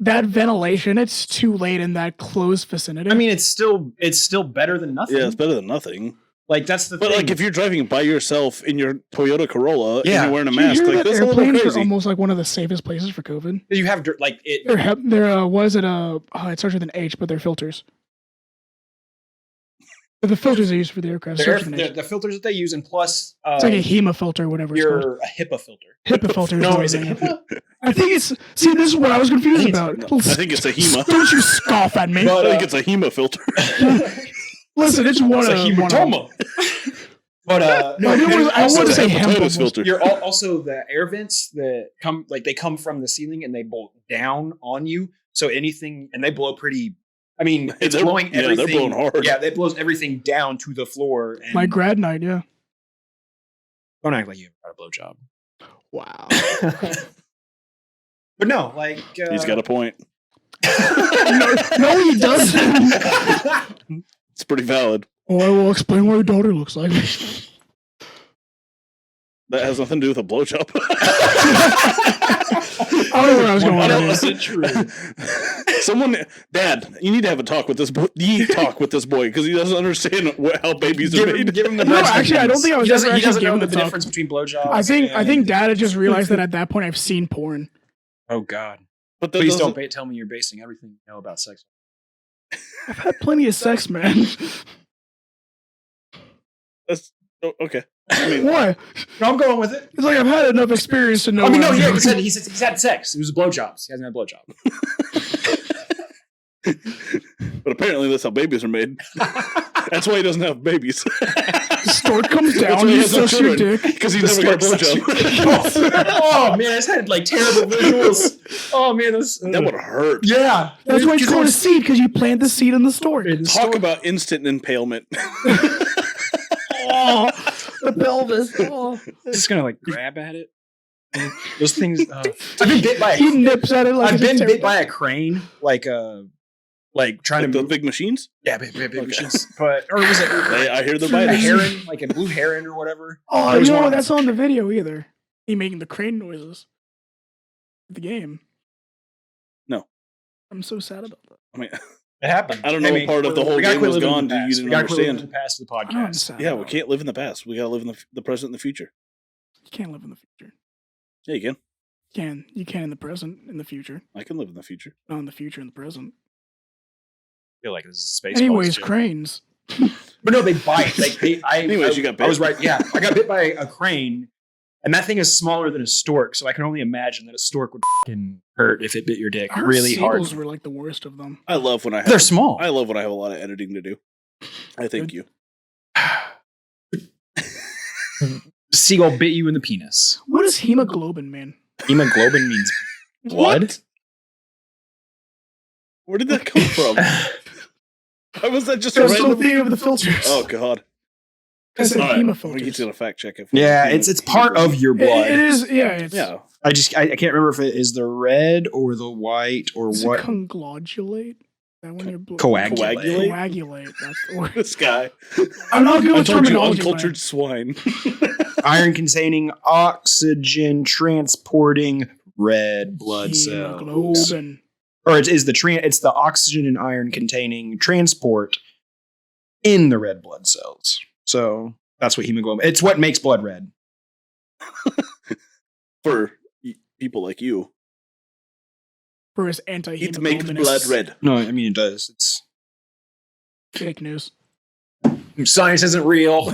That ventilation, it's too late in that closed vicinity. I mean, it's still better than nothing. Yeah, it's better than nothing. Like that's the But thing. like, if you're driving by yourself in your Toyota Corolla and Yeah. you're wearing a Did you mask, hear like that that's a little airplanes are crazy. almost like one of the safest places for COVID. you have like it. They're was it it starts with an H, but they're filters. But the filters they use for the aircraft. starts with an H. The filters that they use, and plus It's like a HEMA filter, whatever it's called. you're a HIPAA filter. HIPAA filter. No, what is it I'm HIPAA? I think it's. See, this is what I was confused about. I think it's a HEMA. Don't you scoff at me. But, I think it's a HEMA filter. Listen, it's one It's a of hematoma. But No, I didn't want to- I also wanted to say the- hemp Hepatitis almost. filter. You're also the air vents that come from the ceiling and they bolt down on you. So anything, and they blow pretty. I mean, it's They're- blowing yeah, they're everything. blowing hard. Yeah, that blows everything down to the floor. And my grad night. Yeah. don't act like you ever got a blowjob. Wow. But no, like He's got a point. No, he doesn't. It's pretty valid. Oh, I will explain what your daughter looks like. That has nothing to do with a blowjob. I don't know where I was going with That this. wasn't true. Someone, Dad, you need to have a talk with this boy. Talk with this boy because he doesn't understand how babies are made. Give him the No, bread actually, I don't think I was He doesn't, ever he doesn't actually know given the the talk. difference between blowjobs. I think and- Dad had just realized that at that point I've seen porn. Oh God! But that Please doesn't- don't tell me you're basing everything you know about sex. I've had plenty of sex, man. That's okay. I mean, Why? No, I'm going with it. It's like I've had enough experience to know. I mean, when no, I'm yeah, joking. he's had sex. It was blowjobs. He hasn't had a blowjob. but apparently that's how babies are made. That's why he doesn't have babies. The stork comes That's down, why he you has no suck your children dick. because he never got a blowjob. Oh man, I just had like terrible visuals. Oh man, That would hurt. yeah. That's why it's Because called a it's- seed, because you plant the seed in the stork. Talk about instant impalement. Oh, the pelvis. Oh. just gonna like grab at it. Those things. I've been bit by. He nips at it like I've it's been bit terrible. by a crane, like trying Like to the move. big machines. Yeah, big Okay. machines. But or was it I hear they're a biting. heron, like a blue heron or whatever? Oh, There was you know one. that's on the video either. He making the crane noises. The game. No. I'm so sad about that. I mean, It happened. I don't know what part of the whole game was gone. You didn't We gotta quit living understand. in the past of the I know I'm podcast. sad. Yeah, we about can't live in the past. We gotta live in the present and the future. it. You can't live in the future. Yeah, you can. You can in the present, in the future. I can live in the future. Not in the future, in the present. I feel like this is a space. Anyways, cranes. but no, they bite. Like Anyways, you got bit. I was right. Yeah, I got bit by a crane, and that thing is smaller than a stork. So I can only imagine that a stork would fucking hurt if it bit your dick I heard really hard. seagulls were like the worst of them. I love when I have. They're small. I love when I have a lot of editing to do. I thank you. Seagull bit you in the penis. What does hemoglobin mean? Hemoglobin means blood. What? Where did that come from? How was that just a I'm still random? thinking of the filters. Oh God! I said All right, HEMA we need filters. to fact check it. Yeah, it's part of your blood. It is, yeah. It's, Yeah, I can't remember if it is the red or the white or Is what. it conglodulate? That when you're Coagulate. Coagulate. That's the word. this guy. I'm not good I with told you, terminology. uncultured swine. Iron containing oxygen transporting red blood cells. Hemoglobin. Or it's the oxygen and iron containing transport in the red blood cells. So that's what hemoglobin. It's what makes blood red. For people like you, For his it anti-hemoglobin. makes blood red. No, I mean it does. It's Fake news. science isn't real.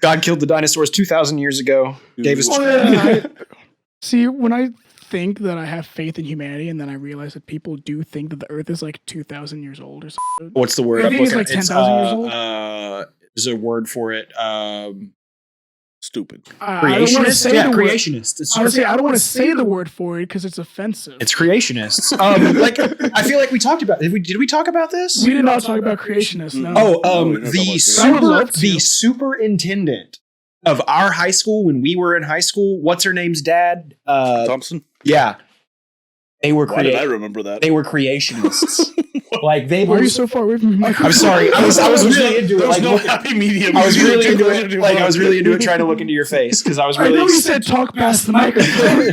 God killed the dinosaurs 2,000 years ago. Gave us Oh, yeah, see, when I think that I have faith in humanity, and then I realize that people do think that the Earth is like 2,000 years old or something. What's the word? I I'm think it's looking like at? 10,000 years old. There's a word for it. Stupid. Creationist? Yeah, creationists. Honestly, I don't want to say the word for it because it's offensive. It's creationists. Like I feel like we talked about. Did we talk about this? We did not talk about creationists. No. Oh, we didn't I would love to. the superintendent of our high school when we were in high school. What's her name's dad? Thompson? Yeah, they were. Why did I remember that? They were creationists. Like they Why were. are you so far away from your microphone? I'm sorry. I was really into it. There's Like no happy medium. I was You really take into closer it. to your Like I mic. was really into it, trying to look into your face because I was I really. know you said talk past the microphone.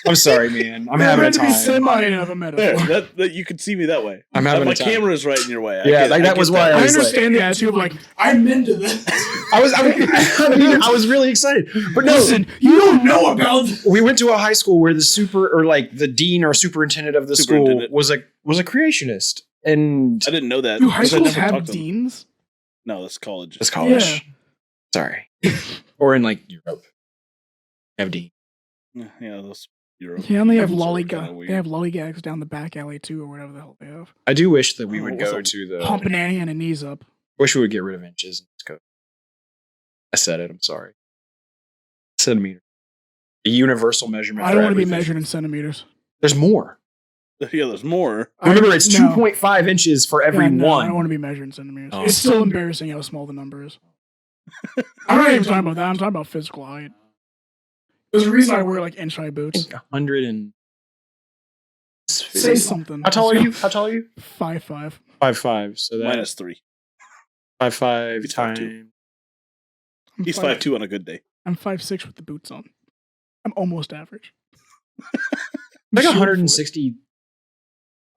I'm sorry, man. I'm That having a had to be time. semi of a There, metaphor. that you could see me that way. I'm having my a time. camera is right in your way. Yeah, like that was why I was like- understand the attitude of like, I'm into this. I was really excited, but no. Listen, you don't know about this. We went to a high school where the dean or superintendent of the school Superintendent. was a creationist, and I didn't know that. Do high because I schools never have talked to them. deans? No, that's college. it's college. Yeah. Sorry, or in like Europe, have dean. Yeah, those Europe. They only have Kinda lollygags. weird. They have lollygags down the back alley too, or whatever the hell they have. I do wish that we Oh, would what's go up? to the. Pump an Annie and a knees up. Wish we would get rid of inches and just go. I said it. I'm sorry. Centimeter. A universal measurement. I for don't want to be everything. measured in centimeters. There's more. Yeah, there's more. Remember, it's No. 2.5 inches for every Yeah, no, I don't one. want to be measured in centimeters. Oh. It's still embarrassing how small the number is. I'm not even talking about that. I'm talking about physical height. There's a reason I wear like inch high boots. 100 and. Say something. How tall are you? How tall are you? 5'5". 5'5". So that -3. 5'5" He's 5'2". times. He's 5'2" on a good day. I'm 5'6" with the boots on. I'm almost average. Like Shoot for it. 160,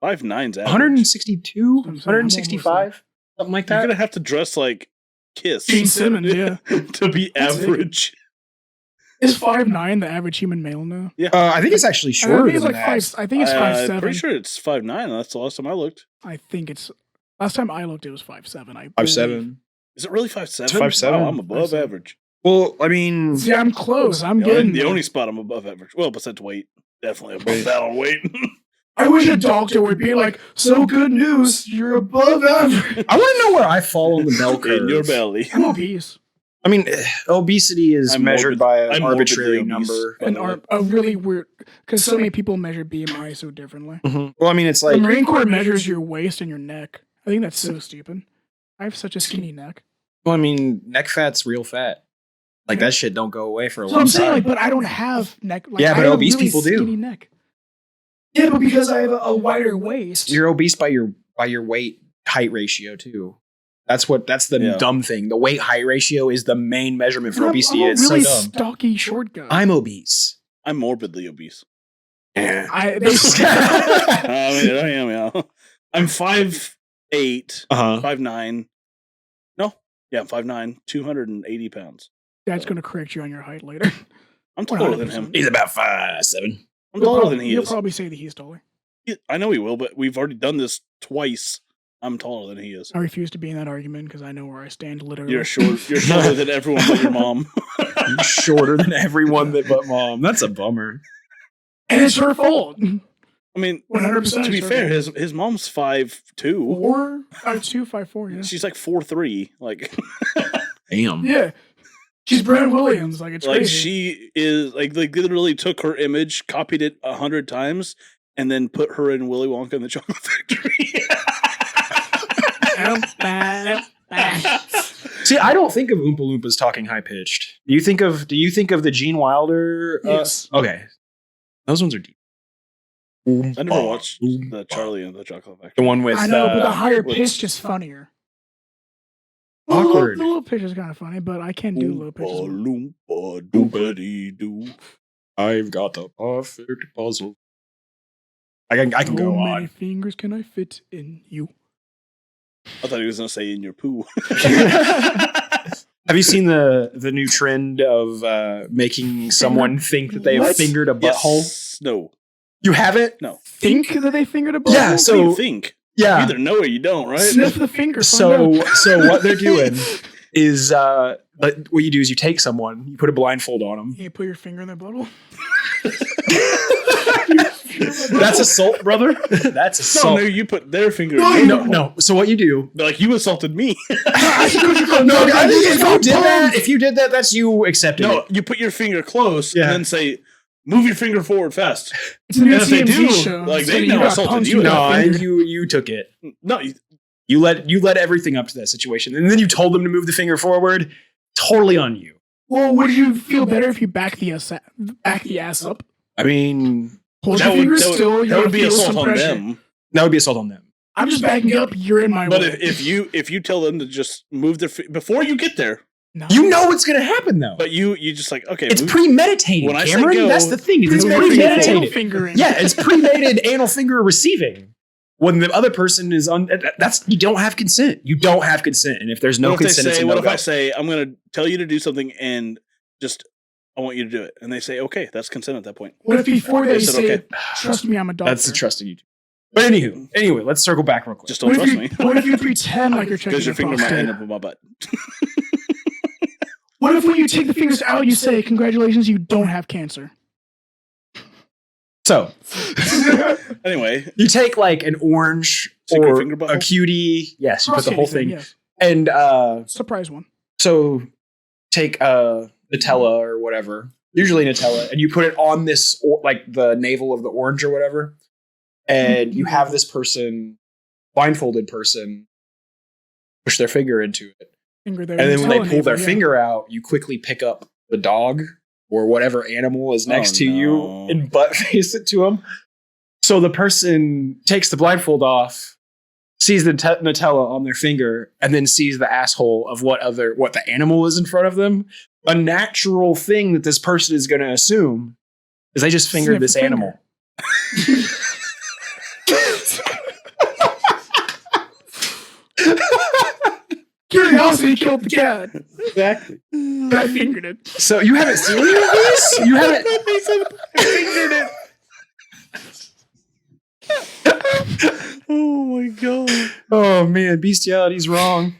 5'9's average. 162, I'm saying, I'm almost 165, something like You're that. gonna have to dress like Kiss. Gene Simmons, yeah. to be That's it. average. Is 5'9" the average human male now? I think it's actually I shorter think it's than like that. five. I think it's 5'7". I'm pretty sure it's 5'9". That's the last time I looked. I think it's. Last time I looked, it was 5'7". 5'7". Is it really 5'7"? It's 5'7". Wow, I'm above 5'7". average. Well, I mean, See, I'm close. I'm The only, getting. the only spot I'm above average. Well, besides weight. Definitely above Weight. that on weight. I wish a doctor would be like, "So good news, you're above average." I want to know where I fall on the bell curve. In your belly. I'm obese. I mean, obesity is I'm measured morbid- by an I'm arbitrary morbidly obese. number. By And the way. a really weird, because so many people measure BMI so differently. Well, I mean, it's The like Marine Corps measures your waist and your neck. I think that's so stupid. I have such a skinny neck. well, I mean, neck fat's real fat. Like that shit don't go away for a So long I'm saying, time. like, but I don't have neck. Like, Yeah, I but have a obese really people do. Skinny neck. Yeah, but because I have a wider waist. You're obese by your weight height ratio too. That's the Yeah. dumb thing. The weight height ratio is the main measurement for I'm obesity. a It's really so dumb. stocky short guy. I'm obese. I'm morbidly obese. Yeah. I am, yeah. I'm 5'8", Uh-huh. 5'9". No. Yeah, I'm 5'9", 280 pounds. Dad's gonna correct you on your height later. I'm taller than him. He's about 5'7". I'm taller than he He'll is. probably say that he's taller. I know he will, but we've already done this twice. I'm taller than he is. I refuse to be in that argument because I know where I stand literally. You're short. You're shorter than everyone but your mom. You're shorter than everyone but mom. That's a bummer. And it's her fault. I mean, 100% to be it's her fair, fault. his mom's 5'2". 5'2", 5'4", yeah. She's like 4'3". Like, Damn. Yeah. She's Brad Williams. Like, it's like crazy. she is like they literally took her image, copied it 100 times, and then put her in Willy Wonka and the Chocolate Factory. See, I don't think of Oompa Loompas talking high pitched. Do you think of the Gene Wilder? Yes. Okay. Those ones are deep. I never watched the Charlie and the Chocolate Factory. The one with I know, but the higher with- pitch is funnier. Awkward. The little pitch is kind of funny, but I can't do low pitches. Oompa Loompa Doopity-doo. I've got the perfect puzzle. I can How go many on. fingers can I fit in you? I thought he was gonna say in your poo. Have you seen the new trend of making someone think that they have What? fingered a butthole? Yes. No. You haven't? No. Think that they fingered a butthole? Yeah, What so- do you think? You Yeah. either know or you don't, right? Sniff the finger. find So out. so what they're doing is like what you do is you take someone, you put a blindfold on them. You put your finger in their butthole? That's assault, brother. That's assault. No, you put their finger. No, in no, your No. So what you do? Like you assaulted me. No, I think if you did that, that's you accepting No, it. you put your finger close Yeah. and then say, "Move your finger forward fast." It's a new And if they TMZ do, show. like, So they you know got assaulted punched, you. got No, and fingered. you took it. No, You let everything up to that situation, and then you told them to move the finger forward. Totally on you. Well, would you feel better if you back the ass up? I mean, Hold that your would, fingers that would, still. that You're would be feel assault some on pressure. them. that would be assault on them. I'm just backing up. You're in my But way. if you tell them to just move their before you get there, No. You know what's going to happen, though. but you just like okay, It's move- premeditated, When I say Cameron. go, That's the thing. It's move your finger premeditated. Finger in. Yeah, it's premeditated anal finger receiving. When the other person is on, that's you don't have consent. You don't have consent, and if there's no what if consent, they it's say, a what no-go. if I say I'm going to tell you to do something and just I want you to do it, and they say okay, that's consent at that point. What if before they They said, say, okay. "Trust me, I'm a doctor"? That's the trusting you. But anyway, let's circle back real quick. Just don't What if, trust you, me what if you pretend like you're checking because your your finger might prostate? end up in my butt. What if when you take the fingers out, you say, "Congratulations, you don't have cancer"? So Anyway, you take like an orange Secret or finger butthole? a cutie. Yes, you put the Prostate whole exam, thing. yes. And Surprise one. so take Nutella or whatever, usually Nutella, and you put it on this like the navel of the orange or whatever, and you have this person, blindfolded person, push their finger into it, Finger there. and then when they Nutella pull their navel, yeah. finger out, you quickly pick up the dog or whatever animal is next to no. you and butt face it to them. So the person takes the blindfold off, sees the Nutella on their finger, and then sees the asshole of what the animal is in front of them. A natural thing that this person is going to assume is they just fingered Sniff this the finger. animal. Curiosity killed the cat. Exactly. But I fingered it. So you haven't seen any of this? You haven't. fingered it. Oh my god. Oh man, bestiality's wrong,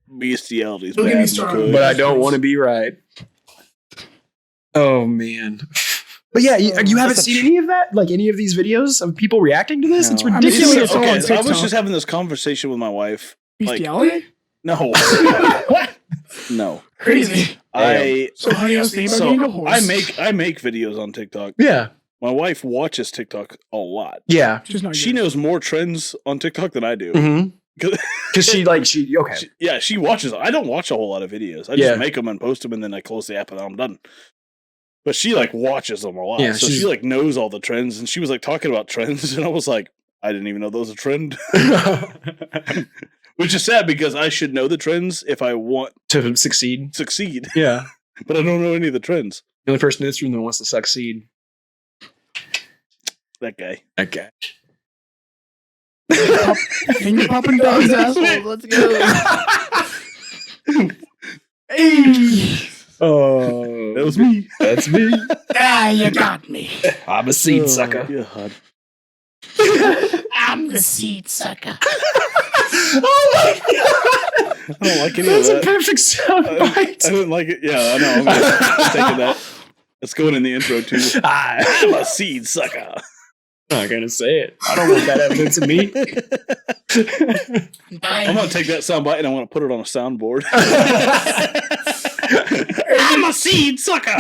Bestiality's Don't get me bad. started. McCoy. but I don't want to be right. Oh man. But yeah, you haven't seen any of that? Like any of these videos of people reacting to this? It's No. ridiculous. It's all on Okay, so I was TikTok. just having this conversation with my wife. Bestiality? No, no. Crazy. So honey, I was thinking about getting a horse. I make videos on TikTok. Yeah. My wife watches TikTok a lot. Yeah. She's not She good. knows more trends on TikTok than I do. Mm-hmm. 'Cause- Because she okay. she watches. I don't watch a whole lot of videos. I Yeah. just make them and post them, and then I close the app and I'm done. But she like watches them a lot, Yeah, so she like knows all the trends. And she was like talking about trends, and I was like, I didn't even know those was a trend. Which is sad because I should know the trends if I want To succeed. to succeed, Yeah. but I don't know any of the trends. The only person in this room that wants to succeed. That guy. Okay. Finger popping dog's asshole. Let's go. Hey. Oh, That was me. That's me. You got me. I'm a seed sucker. God. I'm the seed sucker. Oh my god! I don't like any That's of a that. perfect sound I bite. didn't like it. Yeah, I know. I'm taking that. It's going in the intro too. I'm a seed sucker. I'm not gonna say it. I don't want that evidence of me. I'm gonna take that sound bite and I want to put it on a soundboard. I'm a seed sucker.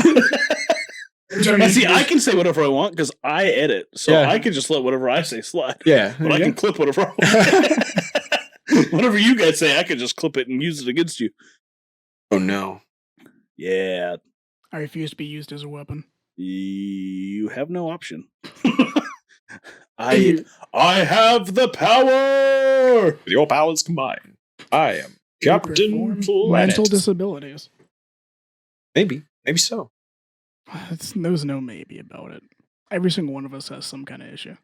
And see, I can say whatever I want because I edit, so Yeah. I can just let whatever I say slide. Yeah, But I can clip whatever I want. Whatever you guys say, I can just clip it and use it against you. Oh no! Yeah, I refuse to be used as a weapon. you have no option. I have the power. With your powers combined, I am Captain Mental Planet. disabilities. Maybe so. There's no maybe about it. Every single one of us has some kind of issue.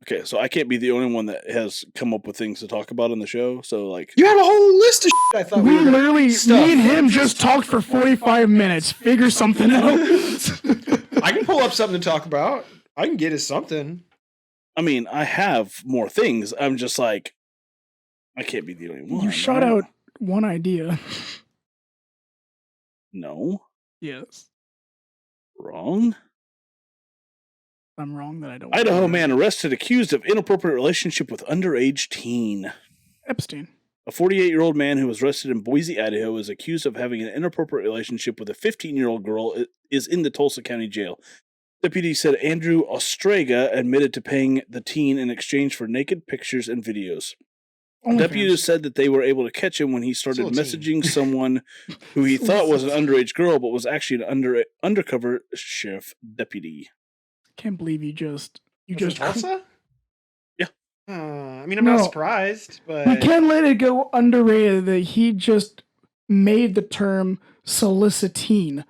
Okay, so I can't be the only one that has come up with things to talk about on the show. So, like, You have a whole list of shit I thought We we were literally, stuff. me and him just talked for 45 minutes. Figure something out. I can pull up something to talk about. I can get us something. I mean, I have more things. I'm just like, I can't be the only one. You shot right? out one idea. No, Yes. wrong. I'm wrong, then I don't. Idaho man arrested accused of inappropriate relationship with underage teen. Epstein. A 48-year-old man who was arrested in Boise, Idaho, is accused of having an inappropriate relationship with a 15-year-old girl. Is in the Tulsa County Jail. Deputies said Andrew Ostrega admitted to paying the teen in exchange for naked pictures and videos. Deputies said that they were able to catch him when he started messaging someone who he thought was an underage girl, but was actually an undercover sheriff deputy. Can't believe you just Tulsa? Yeah. I mean, I'm not surprised, but we can't let it go underrated that he just made the term solicitine.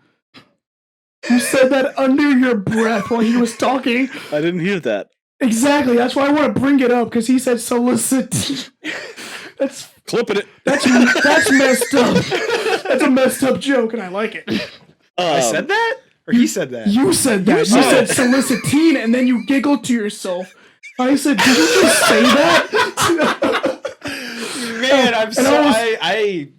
You said that under your breath while he was talking. I didn't hear that. Exactly. That's why I want to bring it up, because he said solicitine. That's clipping it. That's messed up. That's a messed up joke, and I like it. I said that? Or he said that? You said that. You said solicitine, and then you giggled to yourself. I said, did you just say that? Man, I'm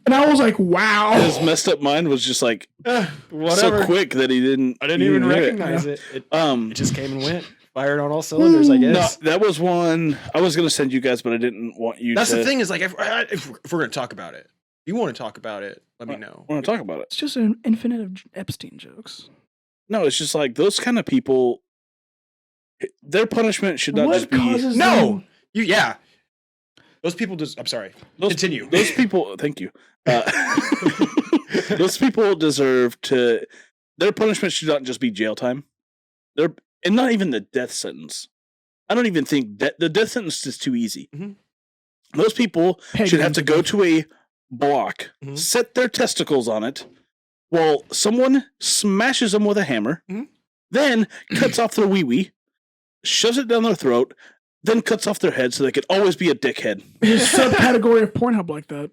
and I was like, wow. His messed up mind was just like so quick that he didn't. I didn't even recognize it. It just came and went. Fired on all cylinders, I guess. No, that was one I was going to send you guys, but I didn't want you. That's the thing is, like, if we're going to talk about it, if you want to talk about it, let me know. I want to talk about it. It's just an infinite of Epstein jokes. No, it's just like those kind of people. Their punishment should not just be Those people just. I'm sorry. Continue. Those people. Thank you. Those people deserve to. Their punishment should not just be jail time. And not even the death sentence. I don't even think that the death sentence is too easy. Mm-hmm. Those people should have to go to a block, set their testicles on it, while someone smashes them with a hammer, then cuts off their wee-wee, shoves it down their throat, then cuts off their head so they could always be a dickhead. There's a subcategory of Pornhub like that.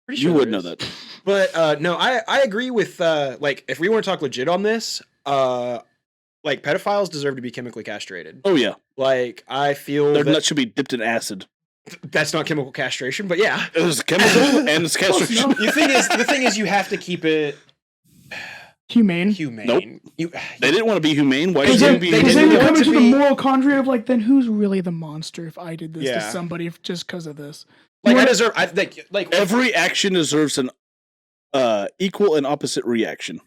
Pretty sure you would know that. But no, I agree with like if we want to talk legit on this, like pedophiles deserve to be chemically castrated. Oh yeah. Like I feel their nuts should be dipped in acid. That's not chemical castration, but yeah. It's chemical and it's castration. The thing is you have to keep it humane. Nope. They didn't want to be humane. Why did they didn't come into the moral quandary of like, then who's really the monster if I did this to somebody just because of this? Like I deserve like every action deserves an equal and opposite reaction.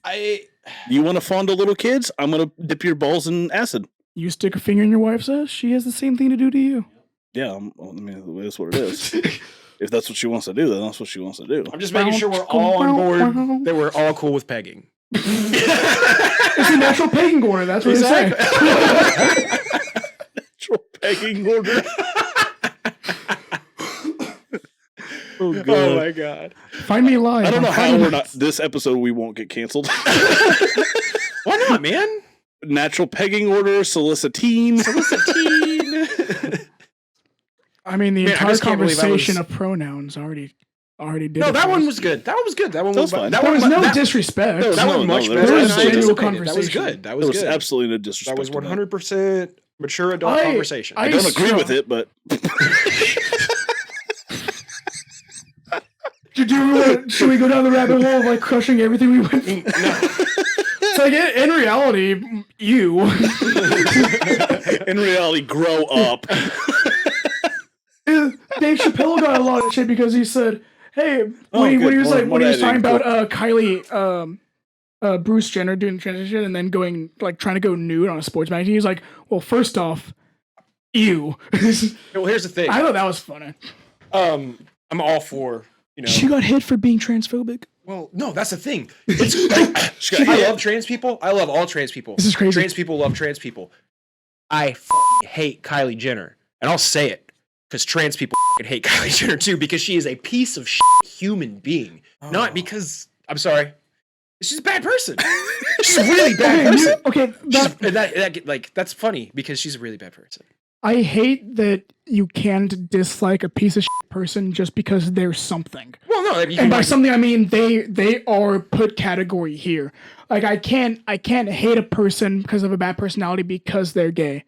You want to fondle little kids? I'm gonna dip your balls in acid. You stick a finger in your wife's ass, she has the same thing to do to you. Yeah, I mean that's what it is. If that's what she wants to do, then that's what she wants to do. I'm just making sure we're all on board that we're all cool with pegging. It's a natural pegging order. That's what exactly. Natural pegging order. Oh my god! Find me live. I don't know how we're not. This episode we won't get canceled. Why not, man? Natural pegging order, solicitine. I mean, the entire conversation of pronouns already did. No, that one was good. That one was good. That one was fine. That one was no disrespect. That was much better. There was genuine conversation. That was good. That was good. Absolutely no disrespect. That was 100% mature adult conversation. I don't agree with it, but. Should we go down the rabbit hole of like crushing everything we went through? No. It's like in reality, you. In reality, grow up. Dave Chappelle got a lot of shit because he said, "Hey, when he was talking about Kylie, Bruce Jenner doing transition and then going like trying to go nude on a sports magazine." He's like, "Well, first off, ew." Well, here's the thing. I thought that was funny. I'm all for. You know, she got hit for being transphobic. Well, no, that's the thing. I love trans people. I love all trans people. This is crazy. Trans people love trans people. I hate Kylie Jenner, and I'll say it because trans people hate Kylie Jenner too because she is a piece of human being. Not because I'm sorry, she's a bad person. She's a really bad person. That's funny because she's a really bad person. I hate that you can't dislike a piece of person just because they're something. Well, no, and by something I mean they are put category here. Like I can't hate a person because of a bad personality because they're gay.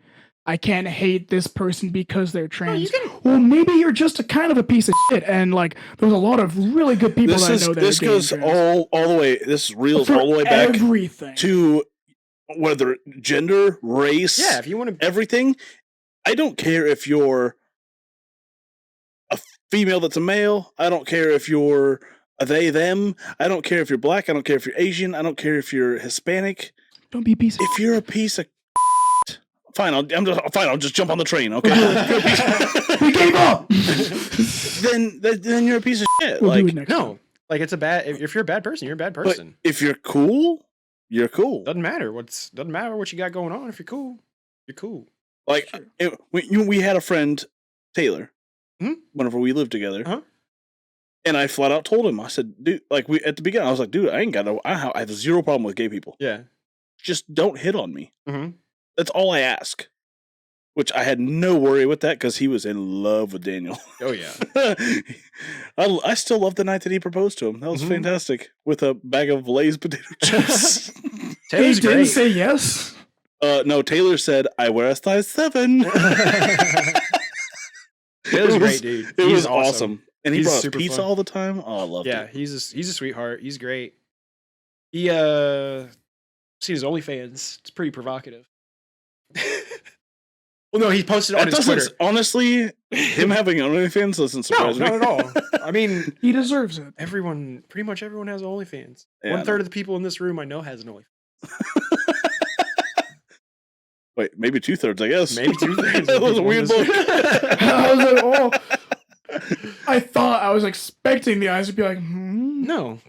I can't hate this person because they're trans. Well, maybe you're just a kind of a piece of shit, and like there's a lot of really good people that I know that this are gay goes all the way. This reels all the way back everything to whether gender, race, Yeah, if you want to. everything. I don't care if you're a female that's a male. I don't care if you're a they, them. I don't care if you're black. I don't care if you're Asian. I don't care if you're Hispanic. Don't be a piece of If you're a piece of fine, I'll just jump on the train, okay? We gave up. then you're a piece of shit. We'll do Like, it next No, like it's a bad. If you're a bad person, you're a bad but person. if you're cool, you're cool. Doesn't matter what you got going on. If you're cool, you're cool. Like we had a friend, Taylor, Hmm? whenever we lived together, Uh-huh. and I flat out told him, I said, dude, like we at the beginning, I was like, dude, I have zero problem with gay people. Yeah. Just don't hit on me. Mm-hmm. That's all I ask. Which I had no worry with that because he was in love with Daniel. Oh yeah. I still love the night that he proposed to him. That was Mhm. fantastic with a bag of Lay's potato chips. He Taylor's didn't great. say yes. No, Taylor said, I wear a size 7. Taylor's It was- great, dude. It He's was awesome. And he He's brought us super pizza fun. all the time. Oh, I loved Yeah, it. he's a sweetheart. He's great. He seen his OnlyFans. It's pretty provocative. Well, no, he posted it on That his doesn't, Twitter. honestly, him having OnlyFans doesn't No, surprise me. not at all. I mean, He deserves it. pretty much everyone has OnlyFans. Yeah, 1/3 of the people in this room I know has an OnlyFans. Wait, maybe 2/3, I guess. Maybe 2/3. That was a weird look. I was like, oh. I thought I was expecting the eyes to be like, No.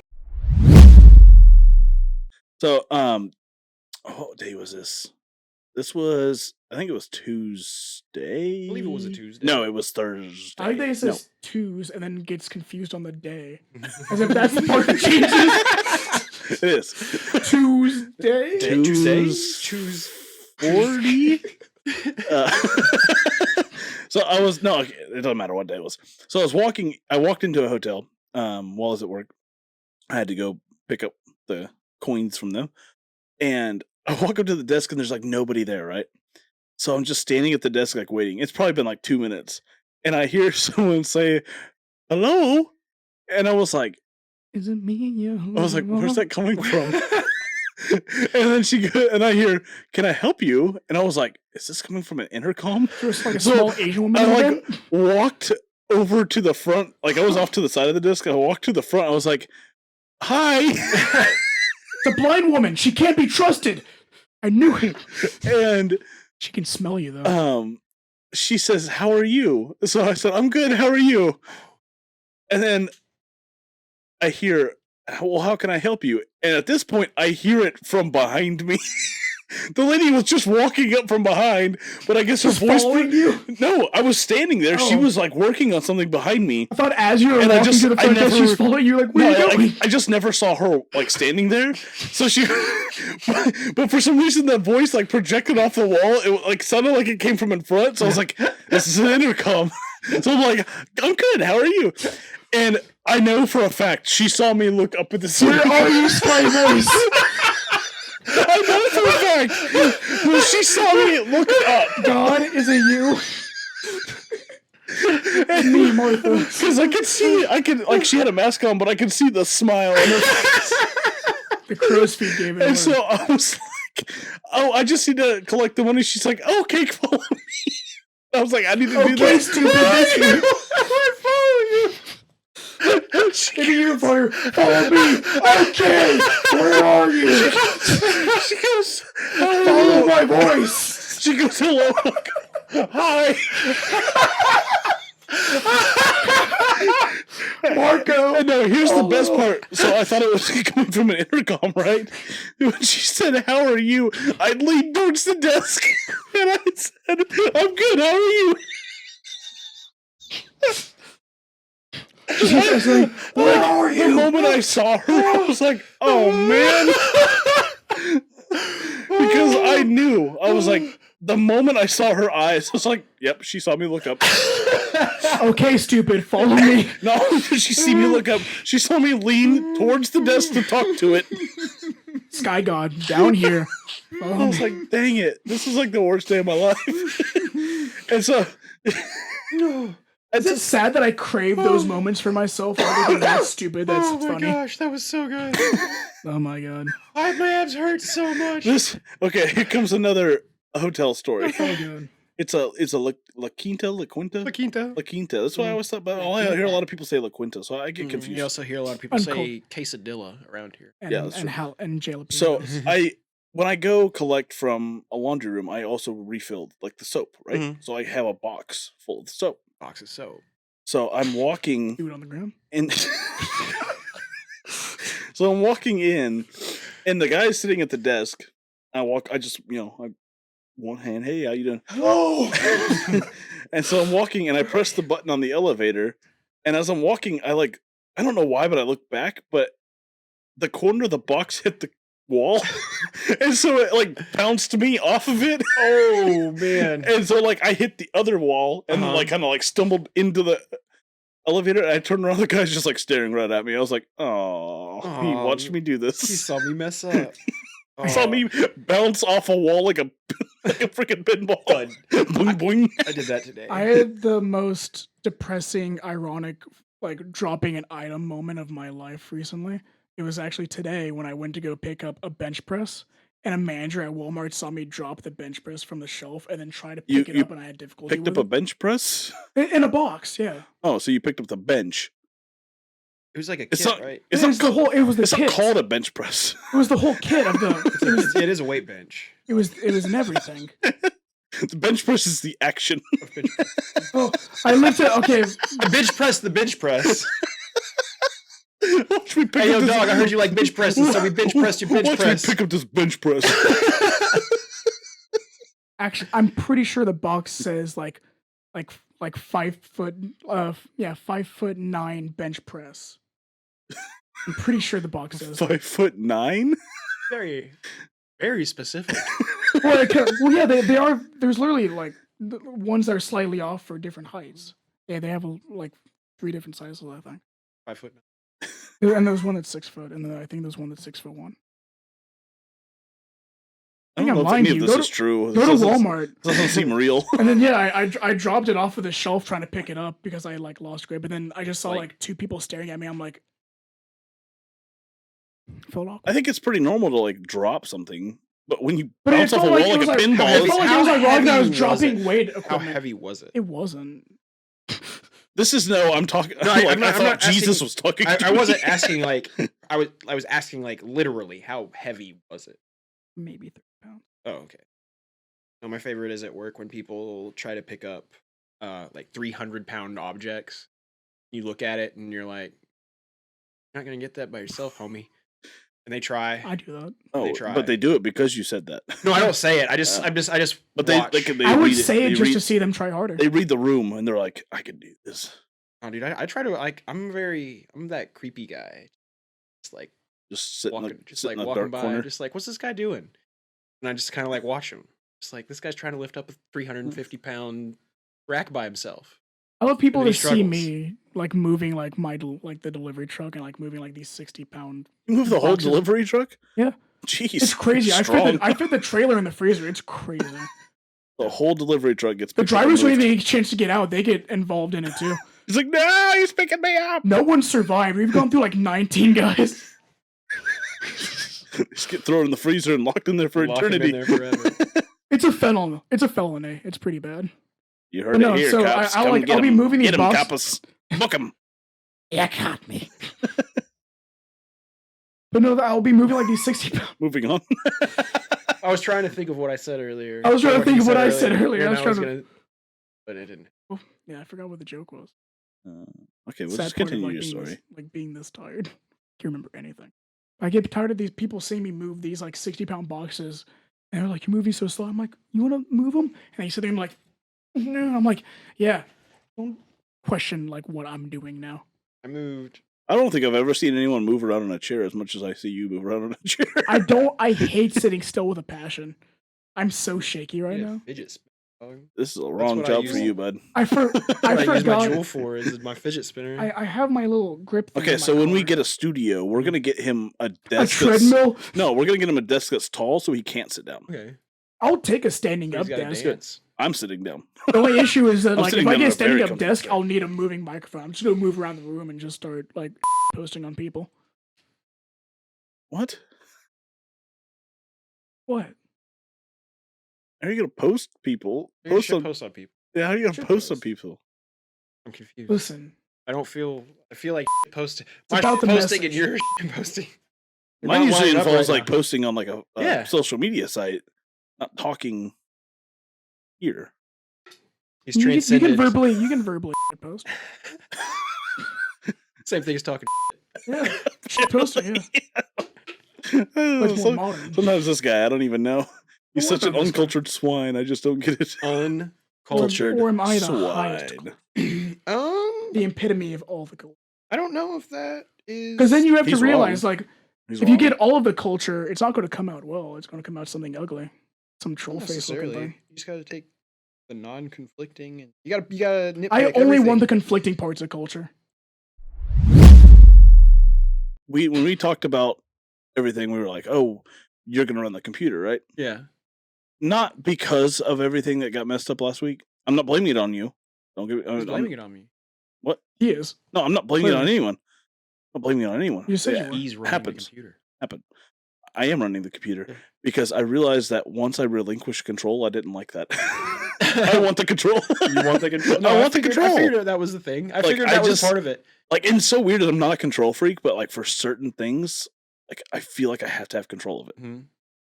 So, what day was this? This was, I think it was Tuesday. I believe it was a Tuesday. No, it was Thursday. I like that it No. says twos and then gets confused on the day. As if that's the part that changes. It is. Tuesday? Choose 40? So I was, no, it doesn't matter what day it was. So I walked into a hotel while I was at work. I had to go pick up the coins from them. And I walk up to the desk and there's like nobody there, right? So I'm just standing at the desk, like waiting. It's probably been like 2 minutes. And I hear someone say, hello? And I was like, Is it me and you? I was like, where's that coming from? And then and I hear, can I help you? And I was like, is this coming from an intercom? Just like a So, small Asian woman. I again? like walked over to the front. Like I was off to the side of the desk. I walked to the front. I was like, hi. It's a blind woman. She can't be trusted. I knew it. And She can smell you though. she says, how are you? So I said, I'm good. How are you? And then I hear, well, how can I help you? And at this point, I hear it from behind me. The lady was just walking up from behind, but I guess her Just voice. following you? No, I was standing there. She Oh. was like working on something behind me. I thought as you were And I walking just- to the I front desk, never- she's following you. Like, No, where are you going? I just never saw her like standing there. So she, but for some reason that voice like projected off the wall. It like sounded like it came from in front. So I was like, "This is an intercom." So I'm like, "I'm good. How are you?" And I know for a fact she saw me look up at the ceiling. Where are you, spy voice? I know for a fact when she saw me look up. God, is it you? Me, Martha. Because I could like she had a mask on, but I could see the smile on her face. The crow's feet gave it away. And so I was like, oh, I just need to collect the money. She's like, oh, okay, follow me. I was like, I need to do Okay, that. stupid, that's you. I follow you. Maybe you follow me. Okay, where are you? She goes, Follow my voice. She goes, hello. Hi. Marco. And no, here's the best part. So I thought it was coming from an intercom, right? When she said, how are you? I leaned towards the desk and I said, I'm good. How are you? She's like, where are The you? moment I saw her, I was like, oh man. Because I knew. I was like, the moment I saw her eyes, I was like, yep, she saw me look up. Okay, stupid, follow me. No, did she see me look up? She saw me lean towards the desk to talk to it. Sky God, down here. I was like, dang it. This is like the worst day of my life. And so Is it sad that I crave those moments for myself? Everything that's stupid. That's funny. gosh, that was so good. Oh my god. My abs hurt so much. Okay, here comes another hotel story. Oh god. It's a La Quinta. La Quinta. La Quinta. That's why I always thought about. I hear a lot of people say La Quinta, so I get confused. You also hear a lot of people Uncool. say quesadilla around here. And, Yeah, that's and true. jalapenos. So when I go collect from a laundry room, I also refill like the soap, right? Mhm. So I have a box full of the soap. Box of soap. So I'm walking do it on the ground. in. So I'm walking in, and the guy's sitting at the desk. I just one hand, hey, how you doing? Whoa! And so I'm walking, and I press the button on the elevator, and as I'm walking, I don't know why, but I look back, but the corner of the box hit the wall, and so it bounced me off of it. Oh man! And so I hit the other wall, and kind of stumbled into the elevator, and I turned around, the guy's just staring right at me. I was like, oh, he watched me do He this. saw me mess up. He saw me bounce off a wall like a freaking pinball. Done. Boing boing. I did that today. I had the most depressing, ironic, dropping an item moment of my life recently. It was actually today when I went to go pick up a bench press, and a manager at Walmart saw me drop the bench press from the shelf and then try to pick it up, and I had difficulty Picked up with a bench press? it. In a box, yeah. Oh, so you picked up the bench. It was like a It's kit, not- right? It's It not was the whole. It was the It's not kit. called a bench press. It was the whole kit of the. It is a weight bench. It was in everything. The bench press is the action. Oh, I lifted. Okay, The bench press. The bench press. Watch me pick Hey, up yo, this- dog! I heard you like bench presses, so we bench pressed your bench Watch press. me pick up this bench press. actually, I'm pretty sure the box says like 5 foot. 5'9" bench press. I'm pretty sure the box says. 5'9"? Very, very specific. Well, yeah, they are. There's literally the ones that are slightly off for different heights. Yeah, they have 3 different sizes, I think. 5 foot. And there's one that's 6 foot, and then I think there's one that's 6'1". I don't know if mind any you, of this go is true. Go to Walmart, Doesn't seem real. and then I dropped it off of the shelf trying to pick it up because I lost grip, and then I just saw 2 people staring at me. I'm like, felt awkward. I think it's pretty normal to drop something, but when you But it bounce off a felt wall like it like a was pinball, It felt like it was How ironic that I was heavy was dropping it? weight How equipment. heavy was it? It wasn't. this is I'm talking. No, I I'm not thought Jesus asking- was talking. I to me. wasn't asking I was asking literally how heavy was it? Maybe 30 pounds. Oh, okay. No, my favorite is at work when people try to pick up 300-pound objects. You look at it and you're like, "You're not gonna get that by yourself, homie." And they try. I do that. Oh, try. but they do it because you said that. No, I don't say it. I just But watch. they I would read say it they just read, to see them try harder. They read the room and they're like, I can do this. Oh, dude, I try to I'm that creepy guy. Just Just sit walking, in just sit in a walking dark by, corner. just what's this guy doing? And I just kind of watch him. Just this guy's trying to lift up a 350-pound rack by himself. I love people And to he see struggles. me moving the delivery truck and moving these 60-pound. You move the whole boxes. delivery truck? Yeah. Jeez. It's crazy. Strong. I fit the trailer in the freezer. It's crazy. The whole delivery truck gets The picked up and drivers, when moved. they get a chance to get out, they get involved in it too. He's like, no, he's picking me up. No one survived. We've gone through 19 guys. Just get thrown in the freezer and locked in there for Lock him in eternity. there forever. It's a felony. It's a felony. It's pretty bad. You heard But no, it here, so cops. I'll, Come get I'll be 'em. moving these Get 'em, boxes. coppers. Book 'em. Yeah, caught me. But no, I'll be moving these 60-pound. Moving on. I was trying to think of what I said earlier. I was trying to Or think he of what I said earlier. and I was trying to- gonna, but it didn't. Oh, yeah, I forgot what the joke was. Okay, we'll Sad just part of, continue your being story. being this tired. Can't remember anything. I get tired of these people seeing me move these 60-pound boxes, and they're like, "You're moving so slow." I'm like, "You want to move them?" And they sit there and like, "No." I'm like, "Yeah." Don't question what I'm doing now. I moved. I don't think I've ever seen anyone move around in a chair as much as I see you move around in a chair. I hate sitting still with a passion. I'm so shaky right now. Fidget spinner. dog. This is a wrong what I job use. for you, bud. I That's what I use my forgot. jewel for is my fidget spinner. I have my little grip thing. Okay, in so my when we car. get a studio, we're gonna get him a a desk. treadmill, No, we're gonna get him a desk that's tall so he can't sit down. Okay. I'll take a standing He's up got to desk. dance. I'm sitting down. The only issue is that I'm like if sitting I down get in a a standing very up comfortable desk, chair. I'll need a moving microphone. I'm just gonna move around the room and just start like posting on people. What? What? How are you gonna post people? You should post on people. Yeah, how are you gonna Should post on post. people? I'm confused. Listen, I feel like posting. It's about the posting and message. you're posting. You're Mine not usually lined up involves right like now. posting on like a Yeah. social media site, not talking here. He's you transcended. can verbally post. Same thing as talking. Yeah, shit posting. Yeah, Oh, it's more modern. sometimes this guy, I don't even know. He's What such an about this guy? uncultured swine. I just don't get it. Uncultured. Or am I the highest? swine. The epitome of all the culture. I don't know if that is. Because then you have to He's realize, wrong. like, He's if you wrong. get all of the culture, it's not going to come out well. It's going to come out something ugly, some troll Not face looking necessarily. thing. You just got to take the non-conflicting, and you gotta nitpick I only everything. want the conflicting parts of culture. when we talked about everything, we were like, "Oh, you're gonna run the computer, right?" Yeah. Not because of everything that got messed up last week. I'm not blaming it on you. Don't give Who's blaming it on me? What? He is. No, I'm not blaming it on Clearly. anyone. I'm not blaming it on anyone. You said Yeah, you were. He's running happens. the computer. happened. I am running the computer Yeah. because I realized that once I relinquished control, I didn't like that. I want the control. You want the control? I want the I control. figured that was the thing. I Like, figured I that was just- part of it. Like, and it's so weird that I'm not a control freak, but like for certain things, like I feel like I have to have control of it. Mm-hmm.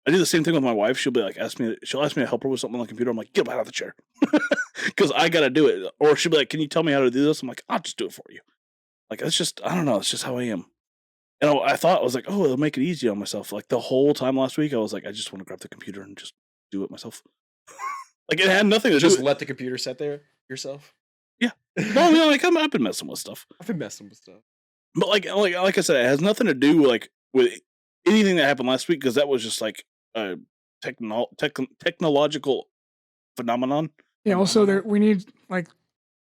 I do the same thing with my wife. She'll be like, she'll ask me to help her with something on the computer. I'm like, get up out of the chair, because I gotta do it. Or she'll be like, can you tell me how to do this? I'm like, I'll just do it for you. Like it's just, I don't know. It's just how I am. And I thought I was like, oh, it'll make it easy on myself. Like the whole time last week, I was like, I just want to grab the computer and just do it myself. Like it had nothing to do. Just with let the computer sit there yourself. Yeah. No, I mean, like I've been messing with stuff, I've been messing with stuff. but like I said, it has nothing to do like with anything that happened last week because that was just like a technological phenomenon. Yeah. Also, we need like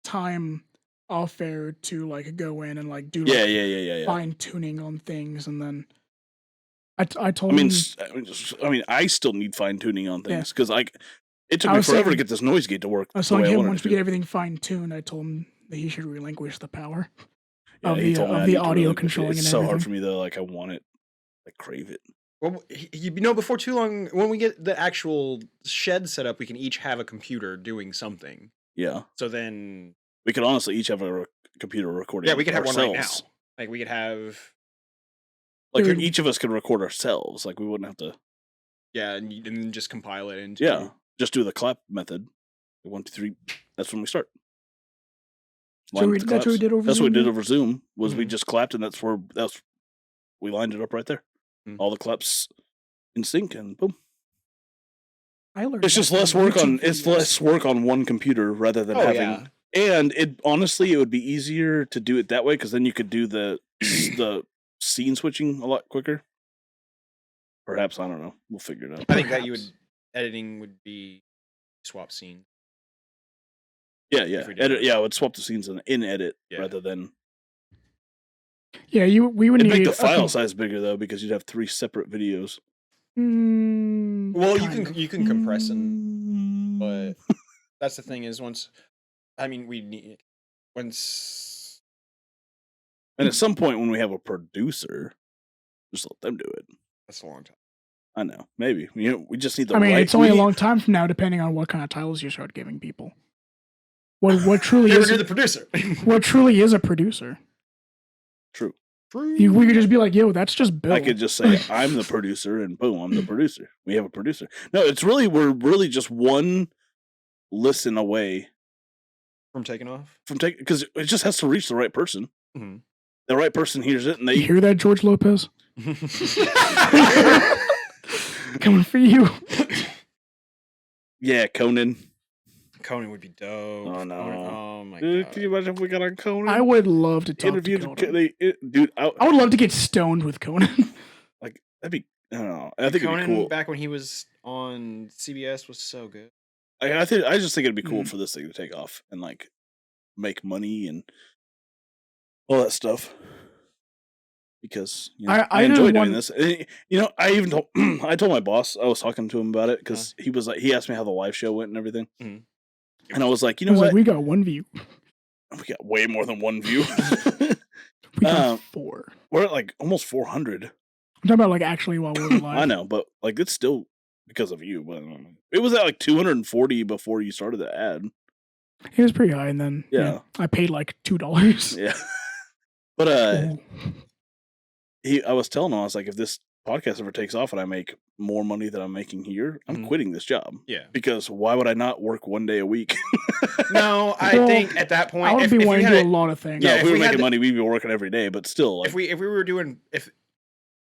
time off air to like go in and like do like, Yeah. fine tuning on things, and then I told I mean, him. I still need fine tuning on Yeah. things because like it took I me was forever to saying- get this noise gate to work. I was the way telling I him wanted once it we to. get everything fine tuned, I told him that he should relinquish the power Yeah, of he the told me I of need the to audio really- controlling It's and so everything. hard for me though. Like I want it, I crave it. Well, you know, before too long, when we get the actual shed set up, we can each have a computer doing something. Yeah, So then, we could honestly each have a computer recording. yeah, we could have one right now. ourselves. Like we could have, Like Dude. each of us could record ourselves. Like we wouldn't have to. yeah, and then just compile it into. Yeah, just do the clap method. 1, 2, 3. That's when we start. So Line we- up the that's what we claps. did over That's what we Zoom, did yeah? over Zoom. Was we Mhm. just clapped, and we lined it up right there. Mm. All the claps in sync, and boom. I learned It's that just from less work YouTube It's videos. less work on one computer rather than Oh, having. yeah. And it honestly, it would be easier to do it that way because then you could do the scene switching a lot quicker. Perhaps I don't know. We'll figure it out. I think that you would Perhaps. editing would be swap scene. Yeah. if we did Edit. that. Yeah, I would swap the scenes in edit Yeah. rather than. Yeah, we would It'd need make the a file com- size bigger though because you'd have 3 separate videos. Well, kind of. you can compress them, but that's the thing is we need once. And at some point when we have a producer, just let them do it. That's a long time. I know. Maybe we just need the. I mean, right, it's only a we- long time from now, depending on what kind of titles you start giving people. What truly Never is do the producer. what truly is a producer? True. We could just be like, "Yo, that's just Bill." I could just say I'm the producer, and boom, I'm the producer. We have a producer. No, we're really just one listen away From taking off. from taking because it just has to reach the right person. Mhm. The right person hears it, and You they hear that, George Lopez? Coming for you. yeah, Conan. Conan would be dope. Oh, no. Oh my Dude, god. can you imagine if we got on Conan? I would love to talk interview to Conan. dude. I would love to get stoned with Conan. Like that'd be. I don't know. I think Conan it'd be cool. back when he was on CBS was so good. I just think it'd be cool for this thing to take off and like make money and all that stuff. because I I enjoy didn't doing want- this. I even told I told my boss, I was talking to him about it because he was like, he asked me how the live show went and everything, Mhm. and I was like, you I know was what, like, we got 1 view. we got way more than 1 view. We got Um, 4. We're at like almost 400. I'm talking about like actually while we're live. I know, but like it's still because of you. But it was at like 240 before you started the ad. It was pretty high, and then Yeah. I paid like $2. Yeah, but Ooh. I was telling him, I was like, if this podcast ever takes off and I make more money than I'm making here, I'm Mhm. quitting this job. Yeah. Because why would I not work 1 day a week? No, I Well, think at that point, I would if be we wanting to had do a lot of things. No, Yeah, if if we were we had making the- money, we'd be working every day. But still, like, if we were doing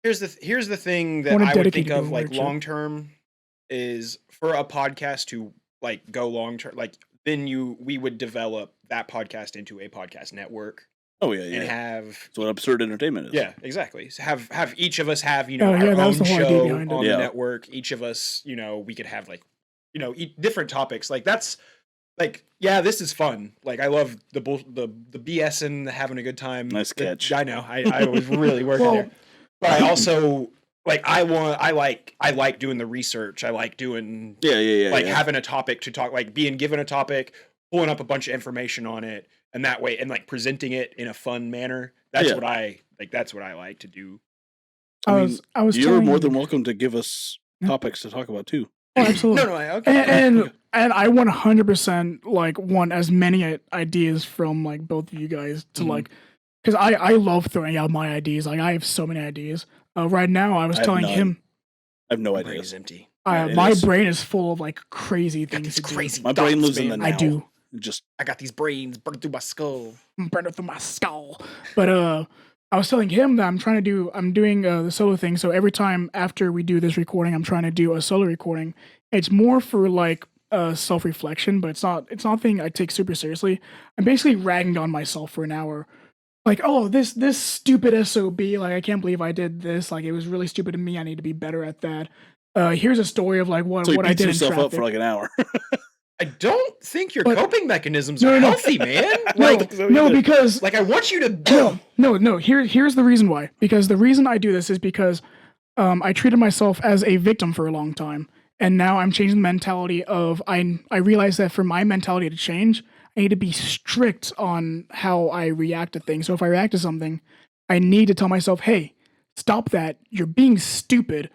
here's the thing that Wanna I would dedicate think to of doing like work, sure. long term is for a podcast to like go long term, like then we would develop that podcast into a podcast network oh yeah, and yeah. have That's what absurd entertainment is. yeah, exactly. So have each of us have Oh, our yeah, that own was the whole idea show behind it. on Yeah. the network. Each of us, we could have like different topics. Like that's like yeah, this is fun. Like I love the BS and having a good time. Nice catch. I know. I was really working Well, there, but I also like I like doing the research. I like doing Yeah. like having a topic to talk, like being given a topic, pulling up a bunch of information on it, and that way, and like presenting it in a fun manner. That's Yeah. what I like. That's what I like to do. I I was You're telling more than welcome to give us Yeah. topics to talk about too. Oh, absolutely. No, okay. And I 100% like want as many ideas from like both of you guys to Mhm. like, because I love throwing out my ideas. Like I have so many ideas. Right now, I was I have telling none. him I have no My brain ideas. is empty. Yeah, it my is. brain is full of like crazy Got things these to do. crazy My brain thoughts, lives in the man. I now. do. Just I got these brains burning through my skull. Burn it through my skull. But I was telling him that I'm doing the solo thing. So every time after we do this recording, I'm trying to do a solo recording. It's more for like self-reflection, but it's not a thing I take super seriously. I'm basically ragging on myself for an hour. Like, oh, this stupid SOB, like I can't believe I did this. Like it was really stupid of me. I need to be better at that. Here's a story of like what so he I beats did in himself traffic. up for like an hour. I don't think your But- coping mechanisms No, are no. healthy, man. No, Like, no, because like I want you to. no. Here's the reason why. Because the reason I do this is because I treated myself as a victim for a long time, and now I'm changing the mentality of I realize that for my mentality to change, I need to be strict on how I react to things. So if I react to something, I need to tell myself, "Hey, stop that! You're being stupid.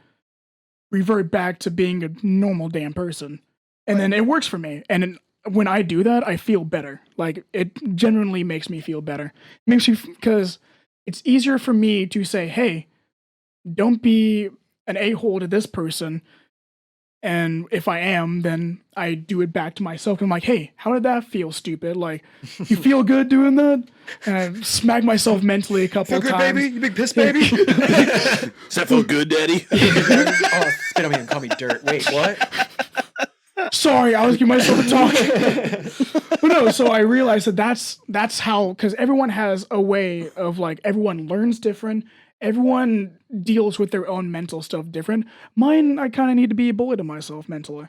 Revert back to being a normal damn person." And then it works for me. And when I do that, I feel better. Like it genuinely makes me feel better. It makes me because it's easier for me to say, "Hey, don't be an a-hole to this person." And if I am, then I do it back to myself. I'm like, "Hey, how did that feel, stupid? Like, you feel good doing that?" And I smack myself mentally a couple Feel good, times. baby. You big piss baby. Does that feel good, Daddy? Oh, spit on me and call me dirt. Wait, what? Sorry, I was giving myself a talk. But no, so I realized that that's how, because everyone has a way of like, everyone learns different. Everyone deals with their own mental stuff different. Mine, I kind of need to be a bully to myself mentally.